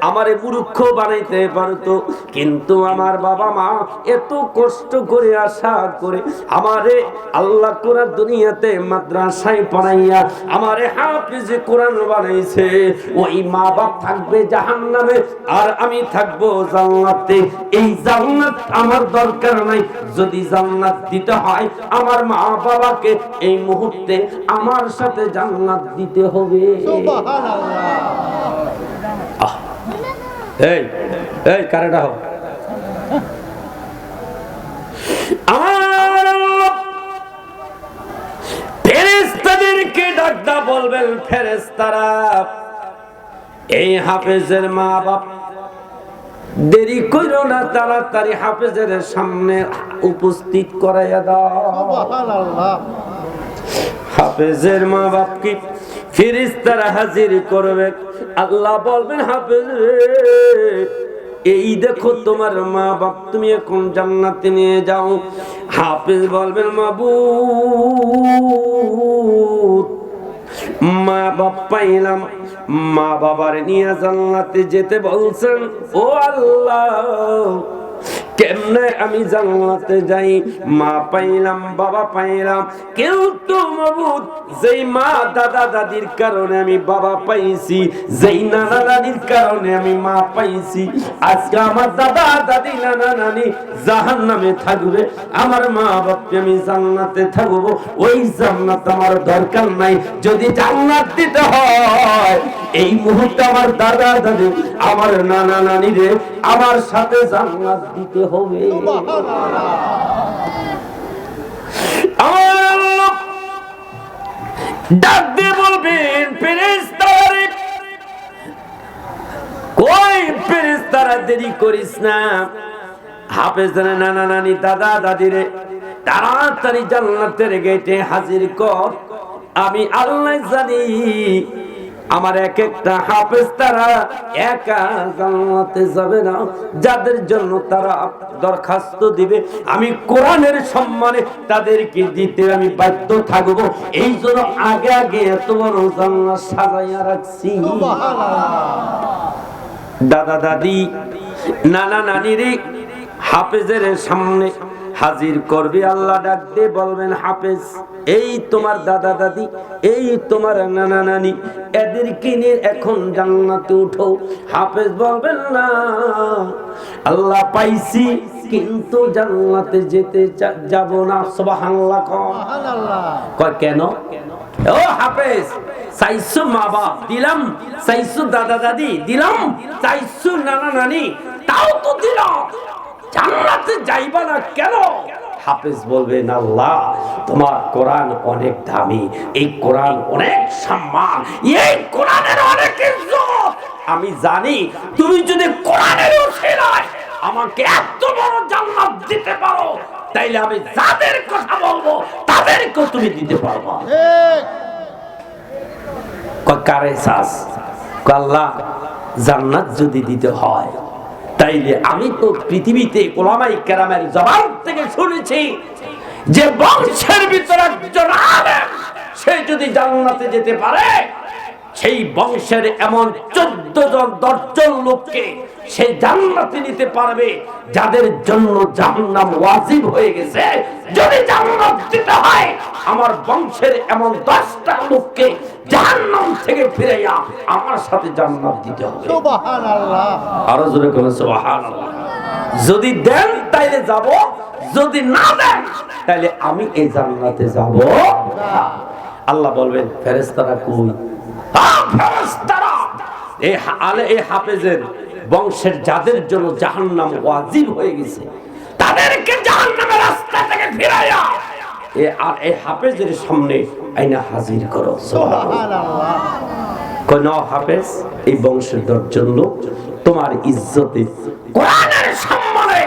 Speaker 1: আমারে মূর্খ বানাইতে পারতো, কিন্তু আমার বাবা মা এত কষ্ট করে আশা করে আমারে আল্লাহ কোরআন দুনিয়াতে মাদ্রাসায় পড়াইয়া আমারে হাফেজ কোরআন বানাইছে। ওই মা বাপ থাকবে জাহান্নামে আর আমি থাকবো জান্নাতে। এই জান্নাত আমার দরকার নাই। যদি জান্নাত দিতে হয় আমার মা বাবাকে এই মুহূর্তে আমার সাথে জান্নাত দিতে হবে।
Speaker 2: সুবহানাল্লাহ।
Speaker 1: এই এই কারেটা হোক। আমার ফেরেশতাদেরকে ডাকদা বলবেন, ফেরেশতারা এই হাফেজের মা বাপ দেরি কইরো না, তাড়াতাড়ি হাফেজের সামনে উপস্থিত করাইয়া দাও।
Speaker 2: সুবহানাল্লাহ।
Speaker 1: হাফেজের মা বাপকে ফেরেশতারা হাজির করবে। আল্লাহ বলবেন, হাফেজ রে, এই দেখো তোমার মা বাপ, তুমি এখন জান্নাতে নিয়ে যাও। হাফেজ বলবেন, মাবুদ, মা বাপ পাইলাম, মা বাবার নিয়ে জান্নাতে যেতে বলছেন। ও আল্লাহ, কেমনে আমি জান্নাতে যাই? মা পাইলাম, বাবা পাইলাম, কিন্তু মাবুদ, যেই মা দাদা দাদির কারণে আমি বাবা পাইছি, যেই নানা নানির কারণে আমি মা পাইছি, আজকে আমার দাদা দাদি নানা নানি জাহান্নামে থাকবে, আমার মা বাপকে আমি জান্নাতে থাকবো। ওই জান্নাত আমার দরকার নাই। যদি জান্নাত দিতে হয়, এই মুহূর্তে আমার দাদা দাদি, আমার নানা নানিরে আমার সাথে জান্নাত দিতে হবে। আমার আল্লাহ ডাক দিয়ে বলবেন, ফেরেশতারা, কই ফেরেশতারা, দেরি করিস না। হাফেজের নানা নানি দাদা দাদিরে তাড়াতাড়ি জান্নাতের গেটে হাজির কর। আমি আল্লাহ জানি আমার এক একটা হাফেজ তারা একা জান্নাতে যাবে না। যাদের জন্য তারা দরখাস্ত দিবে, আমি কোরআনের সম্মানে তাদেরকে দিতে আমি বাধ্য থাকবো। এই জন্য আগে আগে এত বড় জান্নাত সাজাইয়া রাখছি। দাদা দাদি নানা নানিরে হাফেজের সামনে হাজির করবে। আল্লাহ ডাক দিয়ে বলবেন, হাফেজ, এই তোমার দাদা দাদি, এই তোমার নানা নানি, এদেরকে নিয়ে এখন জান্নাতে উঠো। হাফেজ বলবেন, না আল্লাহ, পাইছি কিন্তু জান্নাতে যেতে যাব না। সুবহানাল্লাহ। কয় কেন? ও হাফেজ, চাইছো মা বাপ দিলাম, চাইছো দাদা দাদি দিলাম, চাইছো নানা নানি, তাও তো দিলাম, জান্নাতে যাইবা না কেন? হাফেজ বলবেন, আল্লাহ, তোমার কোরআন অনেক দামি, এই কোরআন অনেক সম্মান, এই কোরআনের অনেক ইজ্জত। আমি জানি তুমি যদি কোরআনের ওসিলায় আমাকে এত বড় জান্নাত দিতে পারো, তাইলে আমি যাদের কথা বলবো তাদেরকেও তুমি দিতে পারবা। কারে চাস? আল্লাহ, জান্নাত যদি দিতে হয়, তাইলে আমি তো পৃথিবীতে ওলামায়ে কেরামের জবান থেকে শুনেছি যে বংশের ভিতরে একজন আলেম, সে যদি জান্নাতে যেতে পারে, সেই বংশের এমন 14 জন 10 জন লোককে সে জান্নাতে নিতে পারবে যাদের জন্য জাহান্নাম ওয়াজিব হয়ে গেছে। যদি জান্নাত দিতে হয়, আমার বংশের এমন 10টা লোককে জাহান্নাম থেকে ফিরাইয়া আমার সাথে জান্নাত দিতে হবে।
Speaker 2: সুবহানাল্লাহ।
Speaker 1: আরো জোরে বলেন সুবহানাল্লাহ। যদি দেন তাইলে যাব, যদি না দেন তাইলে আমি এই জান্নাতে যাব না। আল্লাহ বলবেন, ফেরেশতারা কই? ফেরেশতারা এই হাফেজের বংশের যাদের জন্য জাহান্নাম ওয়াজিব হয়ে গেছে, তাদেরকে জাহান্নামের রাস্তা থেকে ফিরাইয়া এই হাফেজের সামনে আইনা হাজির করো। সুবহানাল্লাহ। কোন হাফেজ, এই বংশের 10 জন লোক তোমার ইজ্জতে কোরআনের সম্মানে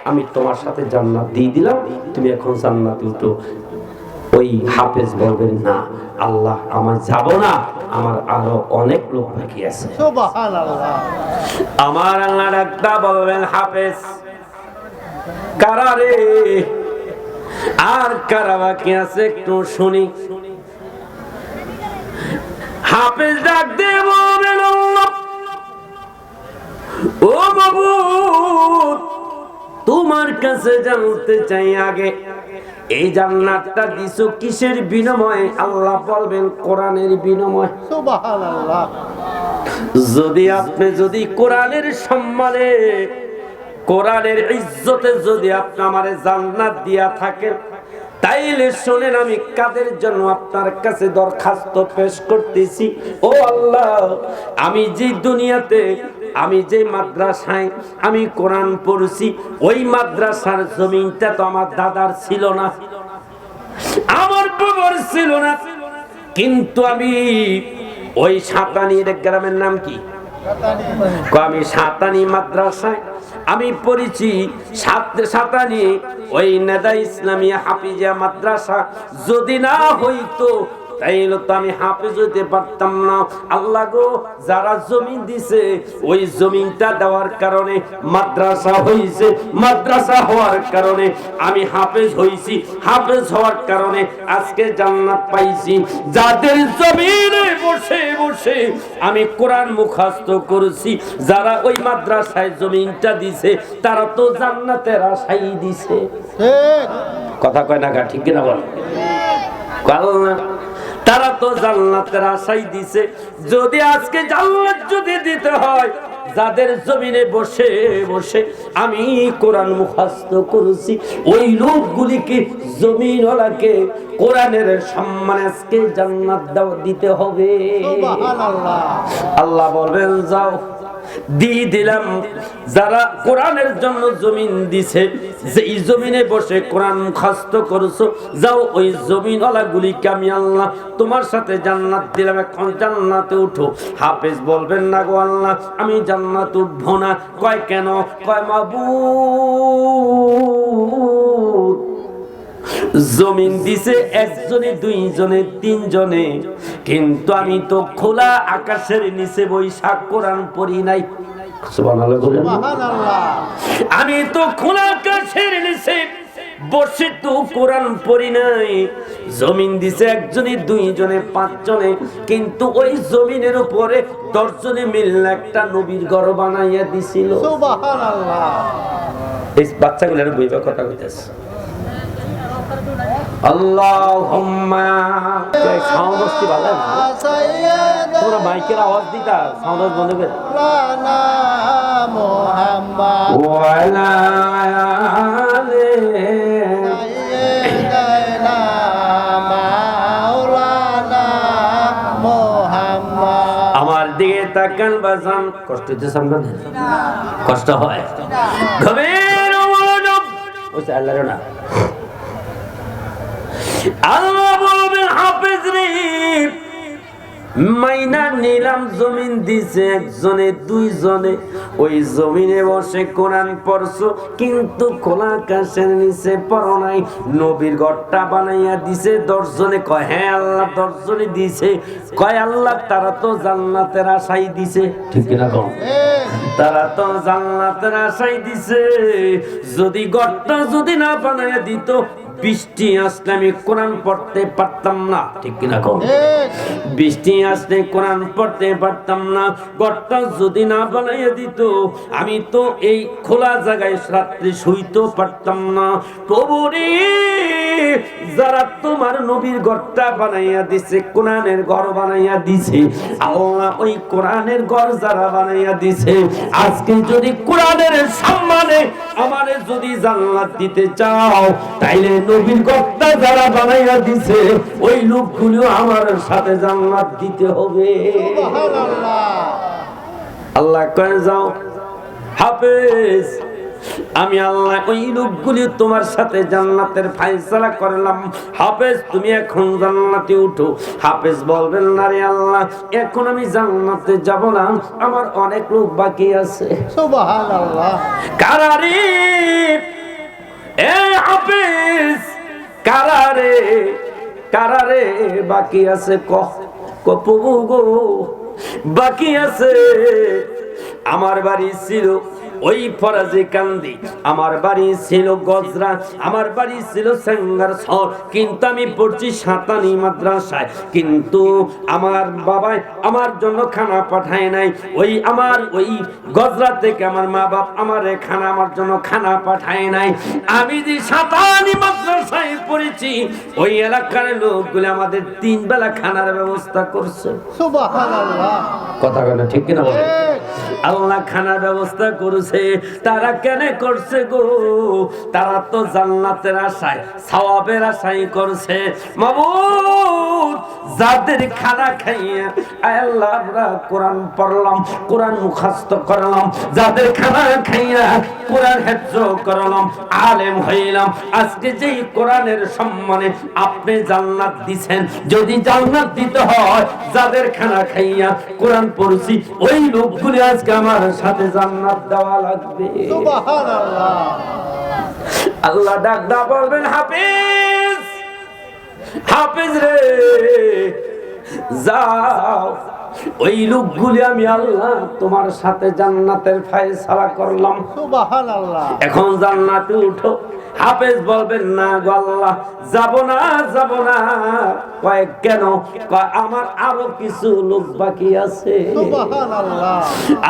Speaker 1: আমি তোমার সাথে জান্নাত দিয়ে দিলাম, তুমি এখন জান্নাতে উঠো। ওই হাফেজ বলবেন, না আল্লাহ, আমার যাব না, আমার আরো অনেক লোক বাকি আছে।
Speaker 2: সুবহানাল্লাহ।
Speaker 1: আমার আল্লাহ ডাক্তার বলবেন, হাফেজ কারা রে, আর কারা বাকি আছে একটু শুনি। হাফেজ ডাক দিয়ে বলবেন, ও বাবু, তোমার কাছে জানতে চাই, আগে এই জান্নাতটা দিছো কিসের বিনিময়ে? আল্লাহ বলবেন, কোরআনের বিনিময়ে।
Speaker 2: সুবহানাল্লাহ।
Speaker 1: যদি কোরআনের সম্মানে, কোরআনের ইজ্জতে যদি আপনি আমারে জান্নাত দিয়া থাকেন, তাইলে শুনেন, আমি কাদের জন্য আপনার কাছে দরখাস্ত পেশ করতেছি। ও আল্লাহ, আমি যে দুনিয়াতে, আমি যে মাদ্রাসায় আমি কোরআন পড়ছি, ওই মাদ্রাসার জমিনটা তো আমার দাদার ছিল না, আমার বাবার ছিল না, কিন্তু আমি ওই সাতানির গ্রামের নাম কি? আমি সাতানি মাদ্রাসায় আমি পড়েছি সাতানি ওই নেদা ইসলামিয়া হাফিজিয়া মাদ্রাসা যদি না হইতো তাইলে তো আমি হাফেজ হইতে পারতাম না। আল্লাহ গো, যারা জমি দিছে ওই জমিনটা দেওয়ার কারণে মাদ্রাসা হইছে, মাদ্রাসা হওয়ার কারণে আমি হাফেজ হইছি, হাফেজ হওয়ার কারণে আজকে জান্নাত পাইছি। যাদের জমিনে বসে বসে আমি কোরআন মুখস্থ করেছি, যারা ওই মাদ্রাসায় জমিনটা দিছে তারা তো জান্নাতের আশাই দিছে।
Speaker 2: ঠিক
Speaker 1: কথা কয় না গা, ঠিক কিনা বল? তারা তো জান্নাতের আশাই দিছে। যদি আজকে জান্নাত যদি দিতে হয়, যাদের জমিনে বসে বসে আমি কোরআন মুখস্থ করেছি, ওই লোকগুলিকে জমিনওয়ালাকে কোরআনের সম্মান আজকে জান্নাত দিতে হবে।
Speaker 2: সুবহানাল্লাহ।
Speaker 1: আল্লাহ বলবেন যাও দিয়ে দিলাম। যারা কোরআনের জন্য জমিন দিছে, যেই জমিনে বসে কোরআন মুখস্থ করছো, যাও ওই জমিনওয়ালা গুলিকে আমি আল্লাহ তোমার সাথে জান্নাত দিলাম, এখন জান্নাতে উঠো। হাফেজ বলবেন না গো আল্লাহ আমি জান্নাত উঠবো না। কয় কেন? কয় মাবুদ, জমিন দিছে একজনে, দুইজনে, তিনজনে, কিন্তু আমি তো খোলা আকাশের নিচে বৈশাখ কোরআন পড়ি নাই। সুবহানাল্লাহ বলেন।
Speaker 2: সুবহানাল্লাহ।
Speaker 1: আমি তো খোলা আকাশের নিচে বসে তো কোরআন পড়ি নাই। জমিন দিছে একজনে, দুইজনে, পাঁচজনে, কিন্তু ওই জমিনের উপরে 10 জনে মিললে একটা নবীর ঘর বানাইয়া দিছিল।
Speaker 2: সুবহানাল্লাহ।
Speaker 1: এই বাচ্চাগুলোর বইবা কথা কইতাছে। আল্লাহুম্মা, সাউন্ড আসছে বাজার, তোমরা মাইকের আওয়াজ দিতা, সাউন্ড বন্ধ করে।
Speaker 2: লানা মুহাম্মদ
Speaker 1: ওয়ালা আলে
Speaker 2: সাইয়্যিদানা মাওলানা মুহাম্মদ।
Speaker 1: আমার দিকে তাকান বাজান। কষ্ট হইতেছে আমরা? কষ্ট হয়? গভীর মনোযোগ। ওই আল্লাহর না, আল্লাহ বলবেন হাফেজ রে, মাইনা নিলাম জমিন দিছে একজনে, দুইজনে, ওই জমিনে বসে কোরআন পড়ছো, কিন্তু খোলা আকাশের নিচে পড়ো নাই। নবীর ঘরটা বানাইয়া দিছে 10 জনে। কয় হ্যাঁ আল্লাহ 10 জনে দিছে। কয় আল্লাহ তারা তো জান্নাতের আশাই দিছে, ঠিক কিনা কম? তারা তো জান্নাতের আশাই দিছে। যদি ঘরটা যদি না বানাইয়া দিত, বৃষ্টি আসলে আমি কোরআন পড়তে পারতাম না, ঠিক কিনা কম? বৃষ্টি আসলে কোরআন পড়তে পারতাম না। ঘরটা যদি না বানাইয়া দিত, আমি তো এই খোলা জায়গায় রাত্রে শুইতেও পারতাম না। প্রভুরে, যারা তোমার নবীর ঘরটা বানাইয়া দিছে, কোরআনের ঘর বানাইয়া দিছে, আল্লাহ ওই কোরআনের ঘর যারা বানাইয়া দিছে, আজকে যদি কোরআনের সম্মানে আমারে যদি জান্নাত দিতে চাও, তাইলে নবীর ঘরটা যারা বানাইয়া দিছে ওই লোকগুলো আমার সাথে জান্নাত দিতে হবে।
Speaker 2: সুবহানাল্লাহ।
Speaker 1: আল্লাহ কয়ে যাও হাফেজ, আমি আল্লাহ ওই লোকগুলি তোমার সাথে জান্নাতের ফায়সালা করলাম। হাফেজ তুমি এখন জান্নাতে উঠো। হাফেজ বলবেন না রে আল্লাহ, এখন আমি জান্নাতে যাব না, আমার অনেক লোক বাকি আছে।
Speaker 2: সুবহানাল্লাহ।
Speaker 1: কারারে এ হাফেজ, কারারে কারারে বাকি আছে? প্রভু গো বাকি আছে। আমার বাড়ি ছিল ওই ফরাজি কান্দি, আমার বাড়ি ছিল গজরা, আমার বাড়ি ছিল সেঙ্গার শহর, কিন্তু আমি পড়ছি সাতানি মাদ্রাসায়। কিন্তু আমার বাবাই আমার জন্য খানা পাঠায় নাই। ওই আমার ওই গজরা থেকে আমার মা বাপ আমার খানা আমার জন্য খানা পাঠায় নাই। আমি যে সাতানি মাদ্রাসায় পড়েছি, ওই এলাকার লোকগুলো আমাদের 3 বেলা খানার ব্যবস্থা করছে।
Speaker 2: সুবহানাল্লাহ।
Speaker 1: কথা বলে ঠিক কিনা বলে? আল্লাহ খানার ব্যবস্থা করেছে। তারা কেন করছে গো? তারা তো জান্নাতের আশায়, সওয়াবের আশাই করছে। মাবুদ যাদের খানা খাইয়া আয় আল্লাহ আমরা কোরআন পড়লাম, কোরআন মুখস্থ করলাম, যাদের খানা খাইয়া কোরআন হেফজ করলাম, আলেম হইলাম, আজকে যেই কোরআনের সম্মানে আপনি জান্নাত দিবেন, যদি জান্নাত দিতে হয় যাদের খানা খাইয়া কোরআন পড়ছি ওই লোকগুলি আজকে আমার সাথে জান্নাত দেওয়া লাগবে।
Speaker 2: সুবহানাল্লাহ।
Speaker 1: আল্লাহ ডাক দা বলবেন হাফেজ, হাফেজ রে যাও, ওই লোকগুলি আমি আল্লাহ তোমার সাথে জান্নাতের ফয়সালা করলাম,
Speaker 2: সুবহানাল্লাহ।
Speaker 1: এখন জান্নাতে উঠো। হাফেজ বলবেন না গো আল্লাহ যাব না, যাব না। কয় কেন? কয় আমার আরো কিছু লোক বাকি আছে।
Speaker 2: সুবহানাল্লাহ।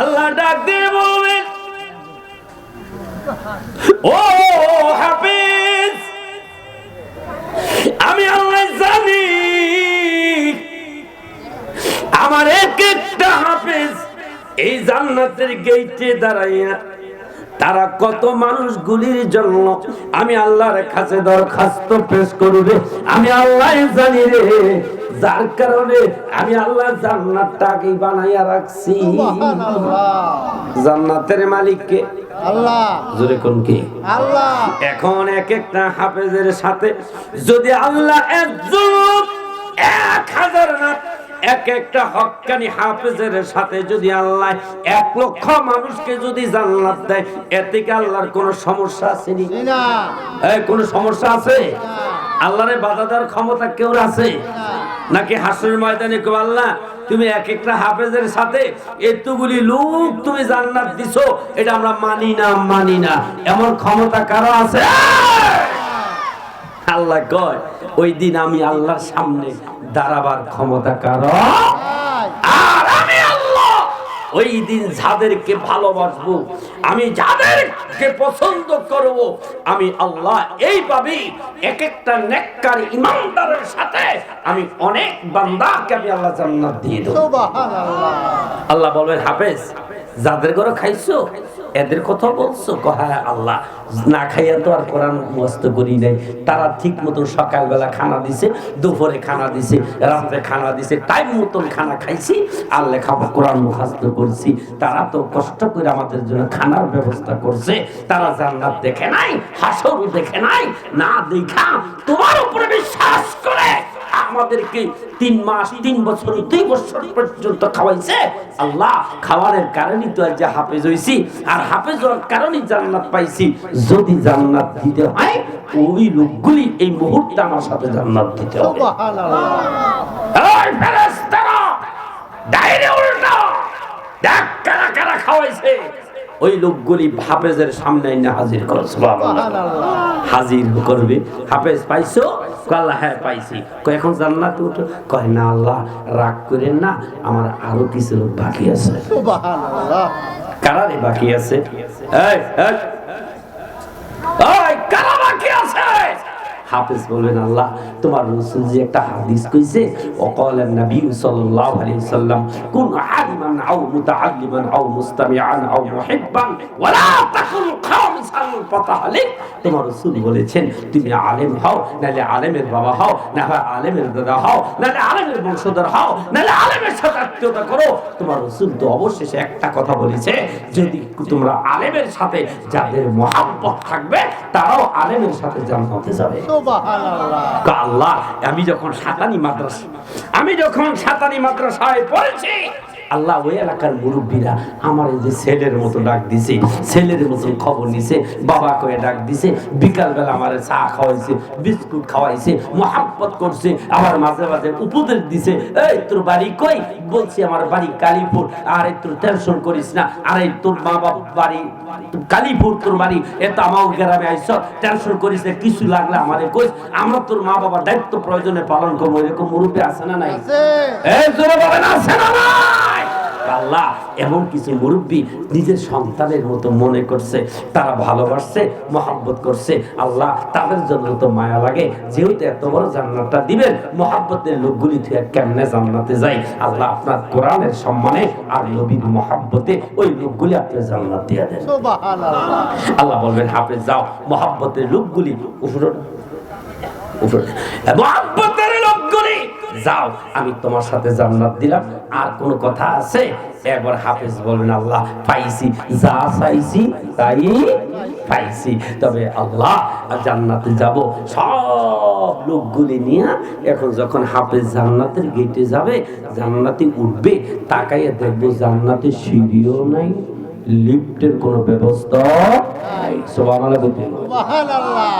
Speaker 1: আল্লাহ ডাক দিয়ে বলবেন ও হাফেজ, আমি আল্লাহ জানি আমার এক একটা হাফেজ এই জান্নাতের গেটে দাঁড়াইয়া তারা কত মানুষগুলির জন্য আমি আল্লাহর কাছে দরখাস্ত পেশ করবে, আমি আল্লাহ জানি রে, যার কারণে আমি আল্লাহ জান্নাতটাকে বানাইয়া রাখছি।
Speaker 2: সুবহানাল্লাহ।
Speaker 1: জান্নাতের মালিককে
Speaker 2: আল্লাহ।
Speaker 1: জোরে কোন কি?
Speaker 2: আল্লাহ।
Speaker 1: এখন এক একটা হাফেজের সাথে যদি আল্লাহ একজন 1000 না, এক একটা হক্কানি হাফেজের সাথে যদি আল্লাহ 1 লক্ষ মানুষকে যদি জান্নাত দেয়, এতে কি আল্লাহর কোনো সমস্যা আছে নি?
Speaker 2: না।
Speaker 1: কোনো সমস্যা আছে? আল্লাহরে বাধা দেওয়ার ক্ষমতা কেউ আছে নাকি? হাসরের ময়দানে কেউ আল্লাহ তুমি এক একটা হাফেজের সাথে এতগুলি লোক তুমি জান্নাত দিছো, এটা আমরা মানি না, মানি না, এমন ক্ষমতা কারো আছে? আল্লাহ কয় ওই দিন আমি আল্লাহর সামনে দাঁড়াবার ক্ষমতা কারো, আর আমি আল্লাহ ওই দিন যাদেরকে ভালোবাসবো, আমি যাদেরকে পছন্দ করব, আমি আল্লাহ এইভাবে এক একটা নেককার ইমানদারের সাথে আমি অনেক বান্দাকে আমি আল্লাহ জান্নাত দিয়ে দেব।
Speaker 2: সুবহানাল্লাহ।
Speaker 1: আল্লাহ বলবেন হাফেজ যাদের ঘরে খাইছো এদের কথা বলছো? হ্যাঁ আল্লাহ, না খাইয়া তো আর কোরআন মুখস্থ করি নাই, তারা ঠিক মতন সকালবেলা খানা দিছে, দুপুরে খানা দিছে, রাত্রে খানা দিছে, টাইম মতন খানা খাইছি, আর লেখাপড়া কোরআন মুখস্থ করছি, তারা তো কষ্ট করে আমাদের জন্য খানার ব্যবস্থা করছে, তারা জান্নাত দেখে নাই, হাসর দেখে নাই, না দেখা তোমার উপরে বিশ্বাস করে আমাদেরকে 3 মাস 3 বছর 2 বছর পর্যন্ত খাওয়াইছে। আল্লাহ খাওয়ানোর কারণেই তো আজ হাফেজ হইছি, আর হাফেজ হওয়ার কারণেই জান্নাত পাইছি। যদি জান্নাত দিতে হয় ওই লোকগুলি এই মুহূর্তে আমার সাথে জান্নাত দিতে হবে।
Speaker 2: সুবহানাল্লাহ।
Speaker 1: এই ফেরেশতারা ডাইরে উল্টা দেখ কারা কারা খাওয়াইছে, ওই লোকগুলি হাফেজের সামনে এনে হাজির করে। সুবহানাল্লাহ। হাজির করবে, হাফেজ পাইছো? আল্লাহ হ্যাঁ পাইছি। কয় এখন জান্নাতে উঠো? কয় না আল্লাহ রাগ করেন না, আমার আরো কিছু লোক বাকি আছে।
Speaker 2: সুবহানাল্লাহ।
Speaker 1: কারা রে বাকি আছে? এই এই এই কারা বাকি আছে? হাফেজ বলবেন আল্লাহ তোমার রাসূল যে একটা হাদিস কইছে, ওয়াকালা নবী সাল্লাল্লাহু আলাইহি ওয়াসাল্লাম কুন আলিমান আও মুতাআল্লিমান আও মুস্তামিআন আও মুহিব্বান ওয়ালা তাকুন খামিসান ফাতাহলিক। তোমার রাসূল বলেছেন তুমি আলেম হও, নালে আলেমের বাবা হও, না হয় আলেমের দাদা হও, নালে আলেমের বংশধর হও, নালে আলেমের সাথে আত্মীয়তা করো। তোমার রাসূল তো অবশেষে একটা কথা বলেছে, যদি তোমরা আলেমের সাথে যাদের মহব্বত থাকবে তারাও আলেমের সাথে জান্নাতে যাবে। আল্লাহ আমি যখন সাতানি মাদ্রাসায় পড়েছি, আল্লাহ ওই এলাকার মুরব্বীরা আমার এই যে ছেলের মতো ডাক দিছে, ছেলের মতো খবর নিছে, বাবা কয়ে ডাক দিছে, বিকালবেলা আমার চা খাওয়াইছে, বিস্কুট খাওয়াইছে, মোহাব্বত করছে, আবার মাঝে মাঝে উপদেশ দিছে, এই তোর বাড়ি কই? বলছি আমার বাড়ি কালীপুর। আর তোর টেনশন করিস না, আরে তোর মা বাবা বাড়ি কালীপুর, তোর বাড়ি এত আমার গ্রামে আইস, টেনশন করিস না, কিছু লাগলে আমাদের কইস, আমরা তোর মা বাবার দায়িত্ব প্রয়োজনে পালন করবো। এরকম মুরব্বী আছে না নাই? এই জোরে বলেন আছে না নাই? আল্লাহ এমন কিছু মুরব্বী নিজের সন্তানের মতো মনে করছে, তারা ভালোবাসছে, মহব্বত করছে। আল্লাহ তাদের জন্য তো মায়া লাগে, যেহেতু এত বড় জান্নাতটা দিবেন, মহব্বতের লোকগুলি থেকে কেমনে জান্নাতে যায়? আল্লাহ আপনার কোরআনের সম্মানে আর নবীর মহব্বতে ওই লোকগুলি আপনি জান্নাত দিয়ে দেন। সুবহানাল্লাহ। আল্লাহ বলবেন হাফেজ যাও, মহব্বতের লোকগুলি উপরে মহব্বতের লোকগুলি যাও আমি তোমার সাথে জান্নাত দিলাম। আর কোনো কথা আছে? একবার হাফেজ বলবেন আল্লাহ পাইছি, যা চাইছি তাই পাইছি। তবে আল্লাহ জান্নাতে যাব সব লোকগুলি নিয়ে। এখন যখন হাফেজ জান্নাতের গেটে যাবে, জান্নাতে উঠবে, তাকাইয়ে দেখবো জান্নাতে সিঁড়িও নাই, লিফটের কোনো ব্যবস্থা নাই। সুবহানাল্লাহ বলতে
Speaker 2: সুবহানাল্লাহ।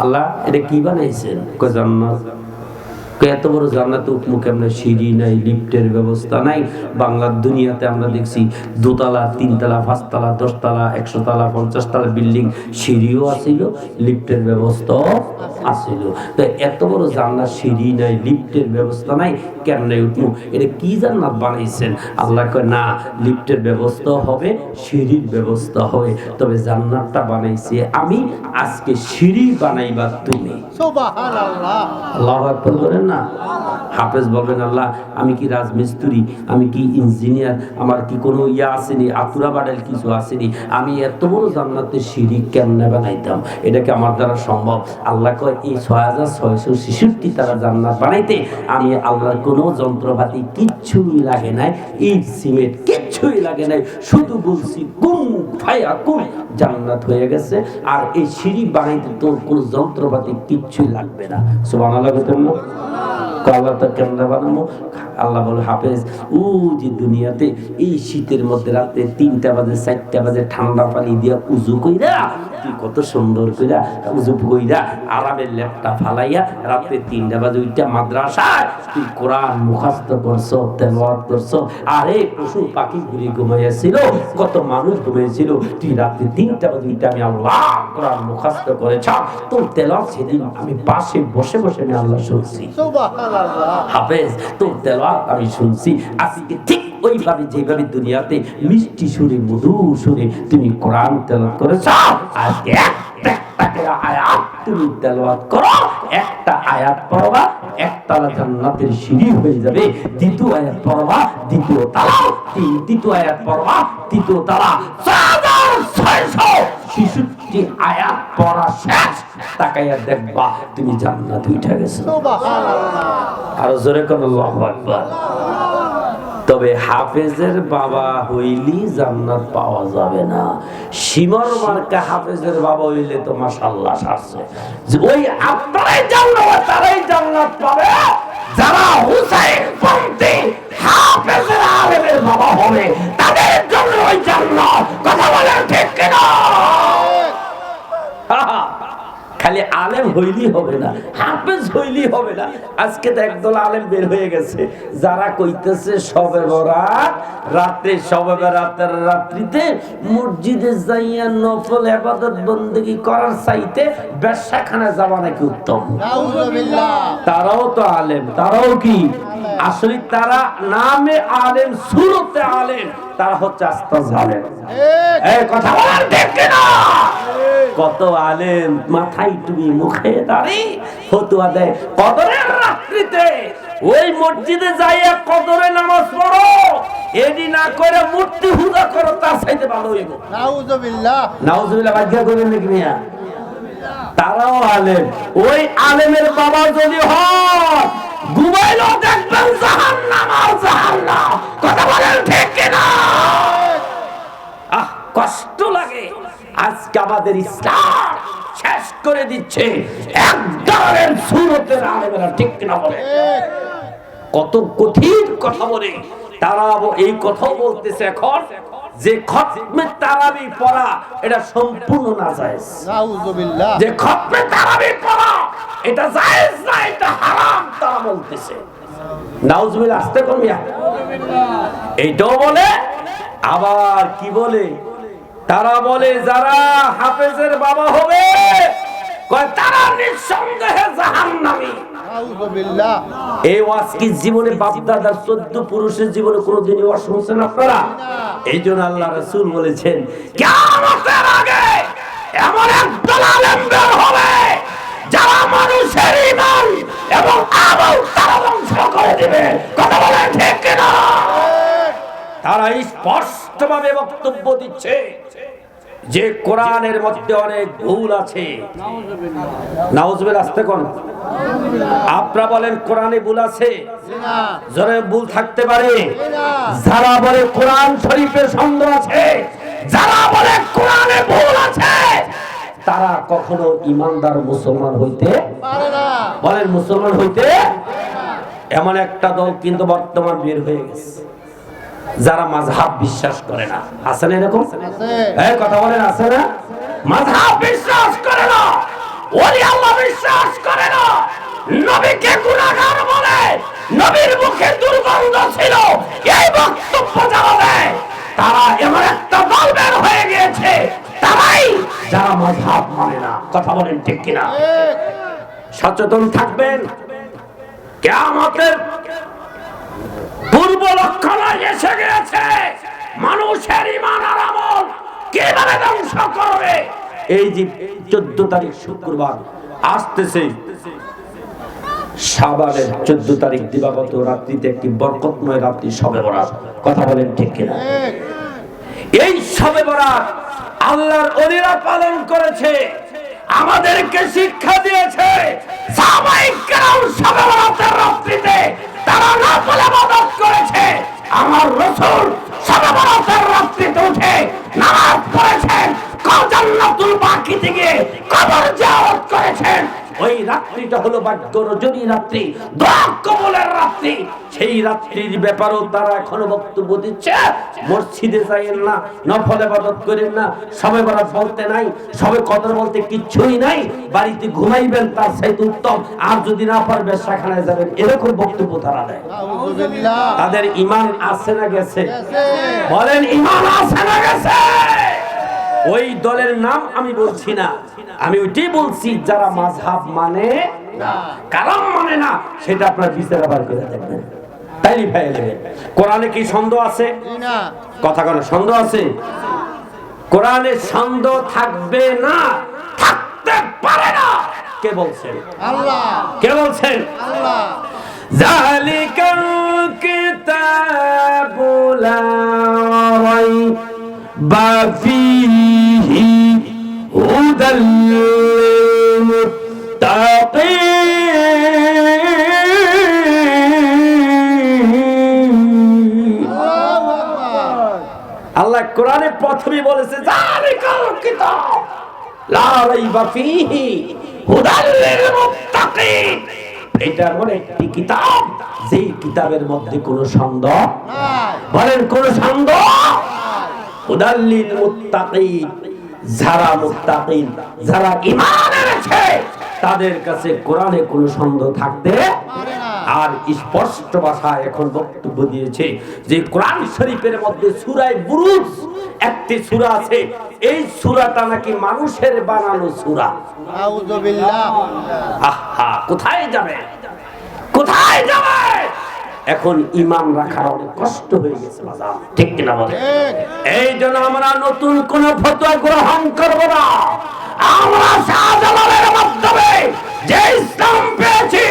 Speaker 1: আল্লাহ এটা কি বানাইছেন? কয় জান্নাত। এত বড় জান্নাতে উঠবো কেমনে? সিঁড়ি নাই, লিফটের ব্যবস্থা নাই। বাংলার দুনিয়াতে আমরা দেখছি দোতলা, তিনতলা, পাঁচতলা, 10 তলা, 100 তলা, 50 তলা বিল্ডিং, সিঁড়িও আসিল, লিফটের ব্যবস্থাও আসিল। তো এত বড় জান্নাত, সিঁড়ি নাই, লিফটের ব্যবস্থা নাই, কেমনে উঠবো? এটা কি জান্নাত বানাইছেন? আল্লাহ কয় না, লিফটের ব্যবস্থা হবে, সিঁড়ির ব্যবস্থা হবে, তবে জান্নাতটা বানাইছি আমি, আজকে সিঁড়ি বানাইবা তুমি।
Speaker 2: সুবহানাল্লাহ।
Speaker 1: আল্লাহু আকবার বলেন না। হাফেজ বলবেন আল্লাহ আমি কি রাজমিস্ত্রি, আমি কি ইঞ্জিনিয়ার, আমার কি কোনো ইয়া আসেনি, আতুরা বাড়াল কিছু আসেনি, আমি এত বড় জান্নাতের সিঁড়ি কেমনে বানাইতাম? এটা কি আমার দ্বারা সম্ভব? আল্লাহ কয় এই 6666 তারা জান্নাত বানাইতে আমি আল্লাহর কোনো যন্ত্রপাতি কিচ্ছুই লাগে নাই, ইট সিমেন্ট কিচ্ছুই লাগে নাই, শুধু বলছি কুন ফায়াকুন, জান্নাত হয়ে গেছে। আর এই সিঁড়ি বানাইতে তোর কোনো যন্ত্রপাতি কিচ্ছুই লাগবে না। সুবহানাল্লাহ বলতেন না? আল্লাহ তো কেমনে বানাবো? আল্লাহ বলে হাফেজ ও যে দুনিয়াতে এই শীতের মধ্যে রাতে 3টা বাজে 4টা বাজে ঠান্ডা পানি দিয়া উজু কইরা, তুই কত সুন্দর কইরা উজু কইরা আরামের লেপটা ফালাইয়া রাতে 3টা বাজে উইটা মাদ্রাসায় তুই কোরআন মুখস্থ করছো, তেলাওয়াত করছো। আরে পশু পাখি গুলি ঘুমাইয়াছিল, কত মানুষ ঘুমিয়েছিল, তুই রাতে 3টা বাজে উইটা আমি আল্লাহ কোরআন মুখস্থ করেছ, তোর তেলাওয়াত সেদিন আমি পাশে বসে বসে আমি আল্লাহ শুনছি।
Speaker 2: সুবহানাল্লাহ।
Speaker 1: হাফেজ তোর তেলাওয়াত আমি শুনছি। আজকে ঠিক ওইভাবে যেভাবে দুনিয়াতে মিষ্টি সুরে মধুর সুরে তুমি কোরআন তেলাওয়াত করেছো, আজকে একটা করে আয়াত তুমি তেলাওয়াত করো, একটা আয়াত পড়বা, একতলা জান্নাতের সিঁড়ি হয়ে যাবে। দ্বিতীয় আয়াত পড়বা, দ্বিতীয় তালা, তৃতীয় আয়াত পড়বা, তৃতীয় তালা, 4666 আয়াত পড়া শেষ, তাকাইয়া দেখবা তুমি জান্নাতে উঠে গেছো।
Speaker 2: সুবহানাল্লাহ।
Speaker 1: আরো জোরে কোন আল্লাহু আকবার। তবে হাফেজের বাবা হইলি জান্নাত পাওয়া যাবে না। শিমর মার্কা হাফেজের বাবা হইলে তো মাশাআল্লাহ সারছে, যে ওই আপনারাই জান্নাত, তারাই জান্নাত পাবে যারা হুসাইন পন্থী হাফেজের আলেমের বাবা হবে, তাদের জন্য ওই জান্নাত। কথা বলেন ঠিক কিনা? খালি আলেম হইলি হবে না, হাফেজ হইলি হবে না। আজকে তো একদল আলেম বের হয়ে গেছে যারা কইতেছে শবে বরাত রাতে, শবে বরাতের রাত্রিতে মসজিদে যাইয়া নফল ইবাদত বندگی করার চাইতে বেশ্যাখানা যাওয়া নাকি উত্তম।
Speaker 2: নাউযুবিল্লাহ।
Speaker 1: তারাও তো আলেম, তারাও কি আসলে তারা নামে আলেম, সুরতে আলেম, তারা হচ্ছে আস্তা জালেম। এই কথা বলেন ঠিক কিনা? কত আলেম মাথায় টুপি মুখে দাড়ি ফতোয়া দেয় কদরের রাত্রিতে ওই মসজিদে যাইয়া কদরে নামাজ পড়ো, এডি না করে মূর্তি পূজা করো, তার চাইতে ভালো হইব।
Speaker 2: নাউযুবিল্লাহ।
Speaker 1: নাউযুবিল্লাহ বাজ্ঞা করবেন নাকি মিয়া? তারাও আলেম। ওই আলেমের বাবা যদি হয় ঘুমাইলেও দেখবেন জাহান্নাম আর জাহান্নাম। কথা বলেন ঠিক কিনা? আহ কষ্ট লাগে। আজকে আমাদের ইসলাম শেষ করে দিচ্ছে এক ধরনের সুরতের আলেমেরা, ঠিক কিনা বলে? কত কঠিন কথা বলে তারা। এই কথাও বলতেছে এখন যে খতমে তারাবি পড়া এটা সম্পূর্ণ নাজায়েজ।
Speaker 2: নাউযুবিল্লাহ।
Speaker 1: যে খতমে তারাবি পড়া এটা জায়েজ না, এটা হারাম তারা বলতেছে। নাউযুবিল্লাহ। আস্তে কমিয়া এইটাও বলে। আবার কি বলে? তারা বলে যারা হাফেজের বাবা হবে কয় তারা নিঃসন্দেহে জাহান্নামী।
Speaker 2: নাউযুবিল্লাহ।
Speaker 1: এই ওয়াজ কি জীবনে বাপদাদার 14 পুরুষের জীবনে কোনোদিনই ওয়াজ শুনছেন আপনারা? এই জন্য আল্লাহ রাসূল বলেছেন কিয়ামতের আগে এমন একদল আলেম বের হবে যারা মানুষের ঈমান এবং আমল তারা ধ্বংস করে দিবে। কথা বলেন ঠিক কিনা? তারা স্পষ্টভাবে বক্তব্য দিচ্ছে যে কোরআনের মধ্যে অনেক ভুল আছে। নাউজুবিল্লাহ, আসতে কোন আপনারা বলেন কোরআনে ভুল আছে? জোরে ভুল থাকতে পারে। যারা বলে কোরআন শরীফে সন্দেহ আছে, যারা বলে কোরআনে ভুল আছে, তারা কখনো ইমানদার মুসলমান হইতে
Speaker 2: পারে না।
Speaker 1: বলেন মুসলমান হইতে। এমন একটা দল কিন্তু বর্তমান বের হয়ে গেছে, যারা মাযহাব বিশ্বাস করে না। আছে না এরকম? এই কথা বলেন, আছে না? মাযহাব বিশ্বাস করে না, ওলি আল্লাহ বিশ্বাস করে না, নবীকে গুনাহগার বলে, নবীর মুখে দুর্গন্ধ ছিল, এই বক্তব্য যারা দেয়, তারা এমন একটা দল বের হয়ে গিয়েছে, তারাই যারা মাযহাব মানে না। কথা বলেন ঠিক কিনা? সচেতন থাকবেন। কিয়ামতের পূর্ব লক্ষণায় এসে গেছে, মানুষের ঈমান আর আমল কিভাবে ধ্বংস করবে। এই যে 14 তারিখ শুক্রবার আসতেছে, শাবানের 14 তারিখ দিবাগত রাত্রিতে একটি বরকতময় রাত্রি শবে বরাত। কথা বলেন ঠিক কিনা? এই শবে বরাত আল্লাহর ওলিরা পালন করেছে, আমাদেরকে শিক্ষা দিয়েছে। সাহাবায়ে কেরাম শবে বরাতের রাত্রিতে তারা নফল ইবাদত করেছে। আমার রাসূল শবে বরাতের রাত্রিতে উঠে নামাজ পড়েছেন, জান্নাতুল বাকিতে গিয়ে কবর জিয়ারত করেছেন। ওই রাত্রিটা হলো ভাগ্য রজনী রাত্রি, দোয়া কবুলের রাত্রি। সেই রাত্রির ব্যাপারেও তারা এখনো বক্তব্য দিচ্ছে, মসজিদে যাইয়েন না, নফল ইবাদত করেন না, শবে বরাত বলতে নাই, শবে কদর বলতে কিচ্ছুই নাই, বাড়িতে ঘুমাইবেন তার চাইতে উত্তম, আর যদি না পারবে সেখানে যাবেন, এরকম বক্তব্য তারা দেয়।
Speaker 2: নাউজুবিল্লাহ।
Speaker 1: তাদের ঈমান আছে না গেছে? বলেন ঈমান আছে না গেছে? ওই দলের নাম আমি বলছি না, আমি ওইটাই বলছি যারা মাযহাব মানে না, কালাম মানে না, সেটা আপনার বিচার আবার করে দেখবেন, তাইলে ভাই নেবেন। কোরআনে কি সন্দেহ আছে?
Speaker 2: না।
Speaker 1: কথা কোন সন্দেহ আছে? কোরআনে সন্দেহ থাকবে না, থাকতে পারে না। কে বলছেন?
Speaker 2: আল্লাহ।
Speaker 1: কে বলছেন?
Speaker 2: আল্লাহ।
Speaker 1: যালিকাল কিতাবু লা রাইবা ফীহি হুদাল লিল মুত্তাকিন।
Speaker 2: আল্লাহু আকবার।
Speaker 1: আল্লাহ কোরআনে প্রথমে বলেছে যালিকাল কিতাব লা রাইবা ফীহি হুদাল লিল মুত্তাকিন। এটা এমন একটি কিতাব, যেই কিতাবের মধ্যে কোনো সন্দেহ
Speaker 2: নাই।
Speaker 1: বলেন কোনো সন্দেহ। হুদাল লিল মুত্তাকিন, যারা মুত্তাকিন, যারা ঈমান এনেছে, তাদের কাছে কোরআনে কোনো সন্দেহ থাকতে
Speaker 2: পারে না।
Speaker 1: আর স্পষ্ট ভাষায় এখন বক্তব্য দিয়েছে যে কোরআন শরীফের মধ্যে সূরা বুরুজ একটি সূরা আছে, এই সূরাটা নাকি মানুষের বানানো সূরা।
Speaker 2: নাউজুবিল্লাহ।
Speaker 1: আহা, কোথায় যাবে, কোথায় যাবে? এখন ঈমান রাখা অনেক কষ্ট হয়ে গেছে বাজার, ঠিক কিনা বলে?
Speaker 2: ঠিক।
Speaker 1: এই জন্য আমরা নতুন কোন ফতোয়া গ্রহণ করব না। আমরা শাহজালালের মাধ্যমে যে ইসলাম পেয়েছি,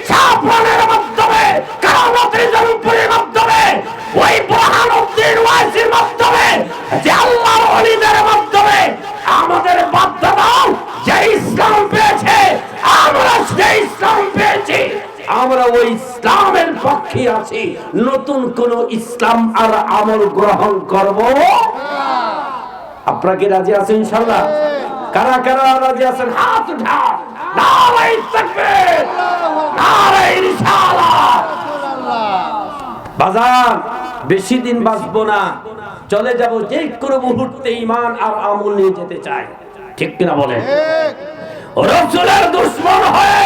Speaker 1: শাহপুরানের মাধ্যমে, কারামতের জনপুরের মাধ্যমে, ওই বুরহানুদ্দিন ওয়াইসির মাধ্যমে, যে আল্লাহর ওলিদের মাধ্যমে আমাদের বাধ্যতাও যে ইসলাম পেয়েছে, আমরা সেই ইসলাম পেয়েছি, আমরা ওই ইসলামের পক্ষে আছি। নতুন কোন ইসলাম আর আমল গ্রহণ করব। আপনারা কি রাজি আছেন ইনশাআল্লাহ? কারা কারা রাজি আছেন হাত উঠান। নারে তাকবীর, নারে রিসালাত। বাজার বেশি দিন বাঁচবো না, চলে যাব যে কোনো মুহূর্তে। ঈমান আর আমল নিয়ে যেতে চাই, ঠিক কিনা বলেন?
Speaker 2: ঠিক।
Speaker 1: রাসূলের দুশমন হয়ে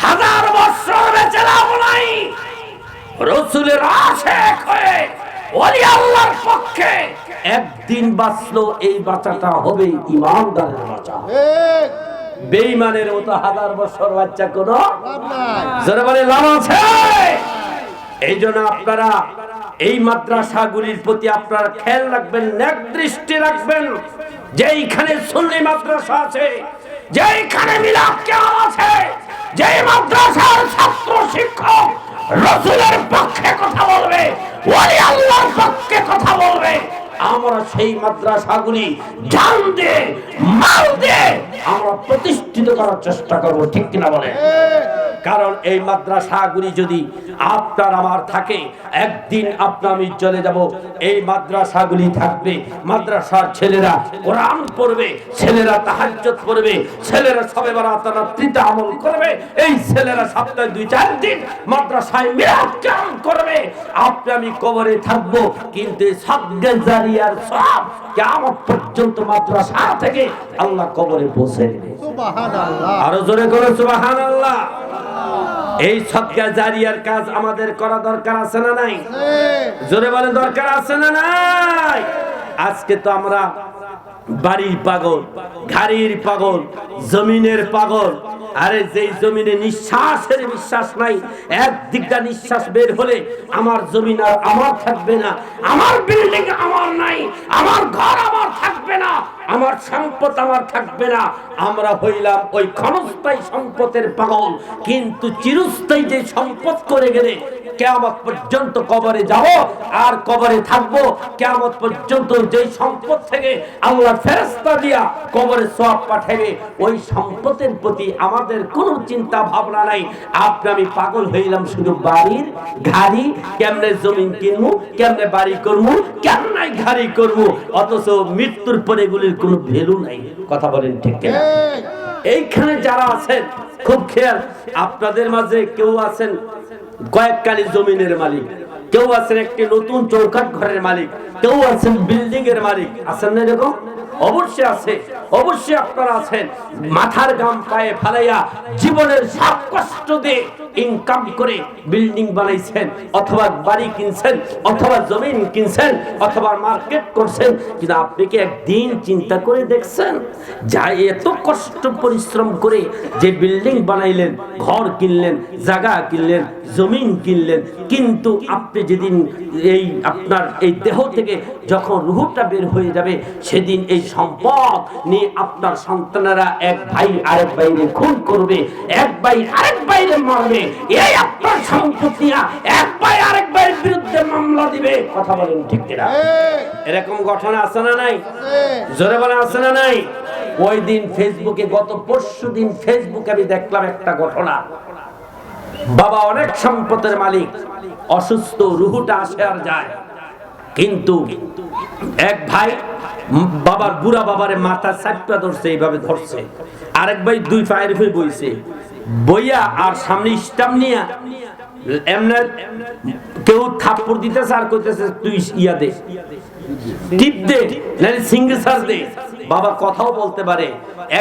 Speaker 1: 1000 বছর বেঁচে লাভ নাই। রাসূলের আশিক হয়ে ওলি আল্লাহর পক্ষে একদিন বাঁচলো, এই বাঁচাটা হবে ঈমানদারের বাঁচা।
Speaker 2: ঠিক।
Speaker 1: বেঈমানের মতো 1000 বছর বাচ্চা কোনো
Speaker 2: লাভ নাই।
Speaker 1: যারা বলে লাভ আছে। এই জন্য আপনারা এই মাদ্রাসাগুলির প্রতি আপনারা খেয়াল রাখবেন, নেক দৃষ্টি রাখবেন। যেইখানে সুন্নি মাদ্রাসা আছে, যেইখানে মিলাদ কিয়াম আছে, যেই মাদ্রাসার ছাত্র শিক্ষক রাসূলের পক্ষে কথা বলবে, ওলি আল্লাহর পক্ষে কথা বলবে, আমরা সেই সেই মাদ্রাসাগুলি জান দিয়ে মাল দিয়ে আমরা প্রতিষ্ঠিত করার চেষ্টা করব, ঠিক কিনা বলে? কারণ এই মাদ্রাসাগুলি যদি আপনার আমার থাকে, একদিন আপনি আমি চলে যাব, এই মাদ্রাসাগুলি থাকবে। মাদ্রাসার ছেলেরা কোরআন পড়বে, ছেলেরা তাহাজ্জুদ পড়বে, ছেলেরা শবে বারাত রাত্রিতে আমল করবে, এই ছেলেরা সপ্তাহে 2-4 দিন মাদ্রাসায় মিলাদ কিয়াম করবে। আপনি আমি কবরে থাকবো, কিন্তু এই সাদকা জারিয়ার সব কিয়ামত পর্যন্ত মাদ্রাসা থেকে আল্লাহ কবরে পৌঁছে দেবে।
Speaker 2: সুবহানাল্লাহ।
Speaker 1: আরো জোরে করে সুবহানাল্লাহ। এই সাদকা জারিয়ার কাজ আমাদের করা দরকার আছে না নাই? জোরে বলেন, দরকার আছে না নাই? আজকে তো আমরা বাড়ির পাগল, গাড়ির পাগল, জমিনের পাগল। আরে যেই জমিনে নিঃশ্বাসের বিশ্বাস নাই, একদিকটা নিঃশ্বাস বের হলে আমার জমিন আর আমার থাকবে না, আমার বিল্ডিং আমার নাই, আমার ঘর আমার থাকবে না, আমার সম্পদ আমার থাকবে না। আমরা হইলাম ওই ক্ষণস্থায়ী সম্পদের পাগল, কিন্তু চিরস্থায়ী যে সম্পদ করে গেলে কিয়ামত পর্যন্ত কবরে যাব আর কবরে থাকবো, কিয়ামত পর্যন্ত যে সম্পদ থেকে আল্লাহ ফেরেশতা দিয়া কবরে সওয়াব পাঠাবে, ওই সম্পদের প্রতি আমাদের কোনো চিন্তা ভাবনা নাই। আপনি আমি পাগল হইলাম শুধু বাড়ির গাড়ি, কেমনে জমিন কিনবো, কেমনে বাড়ি করবো, কেমনে গাড়ি করবো, অথচ মৃত্যুর পরে এগুলির কোনো ভ্যালু নাই। কথা বলেন ঠিক কিনা? এইখানে যারা আছেন খুব খেয়াল, আপনাদের মাঝে কেউ আছেন কয়েককালী জমিনের মালিক, কেউ আছেন একটি নতুন চৌকাঠ ঘরের মালিক, কেউ আছেন বিল্ডিং এর মালিক, আছেন না এরকম? অবশ্যই আছে, অবশ্যই আপনারা আছেন। মাথার গাম পায়ে ফালাইয়া জীবনের সব কষ্ট দিয়ে ইনকাম করে বিল্ডিং বানাইছেন, অথবা বাড়ি কিনছেন, অথবা জমিন কিনছেন, অথবা মার্কেট করছেন, কিন্তু আপনি কি একদিন চিন্তা করে দেখছেন যা এত কষ্ট পরিশ্রম করে যে বিল্ডিং বানাইলেন, ঘর কিনলেন, জায়গা কিনলেন, জমিন কিনলেন, কিন্তু আপনি যেদিন এই আপনার এই দেহ থেকে যখন রূহটা বের হয়ে যাবে, সেদিন এই সম্পদ নিয়ে আপনার সন্তানেরা এক ভাই আরেক ভাইকে খুন করবে, এক ভাই আরেক ভাইকে মারবে, এই আপনার সম্পদ নিয়ে এক ভাই আরেক ভাইয়ের বিরুদ্ধে মামলা দিবে। কথা বলেন ঠিক কিনা? এরকম ঘটনা আছে না নাই? জোরে বলেন, আছে না নাই? ওই দিন ফেসবুকে, গত পরশুদিন ফেসবুকে আমি দেখলাম একটা ঘটনা। বাবা অনেক সম্পদের মালিক, অসুস্থ, রুহুটা আসে আর যায়, কিন্তু এক ভাই বাবার বুড়া বাবারে মাথা চাপটা ধরছে, এইভাবে ধরছে, আরেক ভাই 2 পায়ের উপরে বইছে, বইয়া আর সামনে স্টাম্প নিয়া এমনে কেউ থাপ্পড় দিতেছে আর কইতেছে তুই ইয়া দে, টিপ দে, নালে সিগনেচার দে। বাবা কথাও বলতে পারে,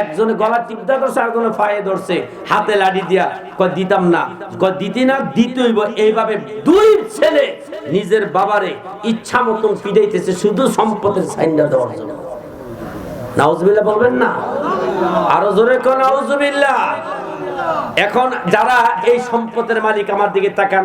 Speaker 1: একজনে গলা টিপটা ধরছে, আর কোনো পায়ে ধরছে, হাতে লাঠি দিয়া কয় দিতাম না, কয় দিতি না, দিতে হইব। এইভাবে 2 ছেলে নিজের বাবারে ইচ্ছা মতন পিটাইতেছে শুধু সম্পদের সাইনটা দেওয়ার জন্য। নাউজুবিল্লাহ বলবেন না? আরো জোরে কোন নাউজুবিল্লাহ। এখন যারা এই সম্পদের মালিক আমার দিকে তাকান,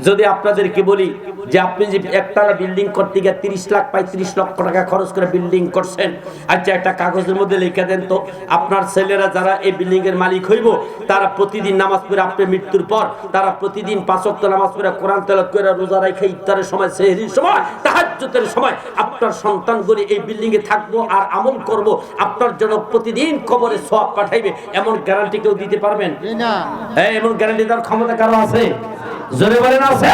Speaker 1: যদি আপনাদেরকে বলি যে আপনি যে একতলা বিল্ডিং করতে গিয়ে 30 লাখ 35 লক্ষ টাকা খরচ করে বিল্ডিং করছেন, আচ্ছা একটা কাগজের মধ্যে লিখে দেন তো আপনার ছেলেরা যারা এই বিল্ডিং এর মালিক হইব, তারা প্রতিদিন নামাজ পড়ে, আপনার মৃত্যুর পর তারা প্রতিদিন 5 ওয়াক্ত নামাজ পড়ে, কোরআন তেলাওয়াত করে, রোজা রাখে, ইফতারের সময়, সেহরির সময়, তাহাজ্জুদের সময় আপনার সন্তানগুলি এই বিল্ডিং এ থাকবো আর আমল করব, আপনার জন্য প্রতিদিন কবরে সওয়াব পাঠাইবে, এমন গ্যারান্টি কেউ দিতে পারবেন?
Speaker 2: না।
Speaker 1: এমন গ্যারান্টি দেওয়ার ক্ষমতা কারো আছে? জোরে বলেন, আছে?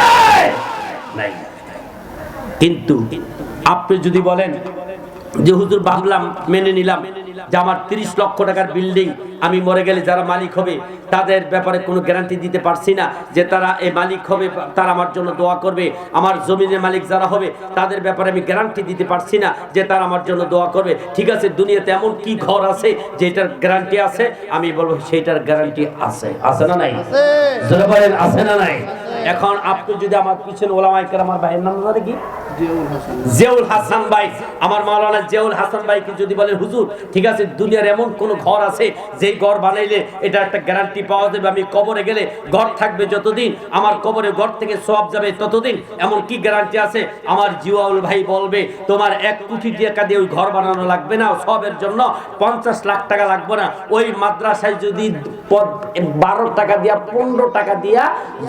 Speaker 1: নাই। কিন্তু আপনি যদি বলেন যে হুজুর ভাবলাম, মেনে নিলাম যে আমার 30 লক্ষ টাকার বিল্ডিং, আমি মরে গেলে যারা মালিক হবে তাদের ব্যাপারে কোনো গ্যারান্টি দিতে পারছি না যে তারা এই মালিক হবে, তারা আমার জন্য দোয়া করবে, আমার জমিনের মালিক যারা হবে তাদের ব্যাপারে আমি গ্যারান্টি দিতে পারছি না যে তারা আমার জন্য দোয়া করবে। ঠিক আছে, দুনিয়াতে এমন কি ঘর আছে যেটার গ্যারান্টি আছে? আমি বলবো সেইটার গ্যারান্টি আছে। আছে না নাই? যারা বলেন আছে না নাই? এখন আপনি যদি আমার পিছনে ওলামায়ে কেরাম, আমার ভাইয়ের নাম জানেন কি? জিয়াউল হাসান ভাই, আমার মাওলানা জিয়াউল হাসান ভাইকে যদি বলেন হুজুর ঠিক আছে, দুনিয়ার এমন কোন ঘর আছে যেই ঘর বানাইলে এটা একটা গ্যারান্টি পাওয়া যাবে, আমি কবরে গেলে ঘর থাকবে যতদিন, আমার কবরে ঘর থেকে সওয়াব যাবে ততদিন, এমন কি গ্যারান্টি আছে? আমার জিয়াউল ভাই বলবে তোমার 1 কোটি টাকা দিয়ে ওই ঘর বানানো লাগবে না, সবের জন্য 50 লাখ টাকা লাগবে না। ওই মাদ্রাসায় যদি 12 টাকা দিয়া 15 টাকা দিয়া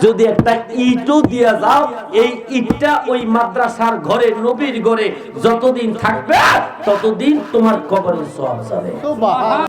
Speaker 1: যদি একটা ইটও দিয়া যাও, এই ইটটা ওই মাদ্রাসার আল্লাহর ঘরে নবীর ঘরে যতদিন থাকবে ততদিন তোমার কবরের সওয়াব যাবে।
Speaker 2: সুবহান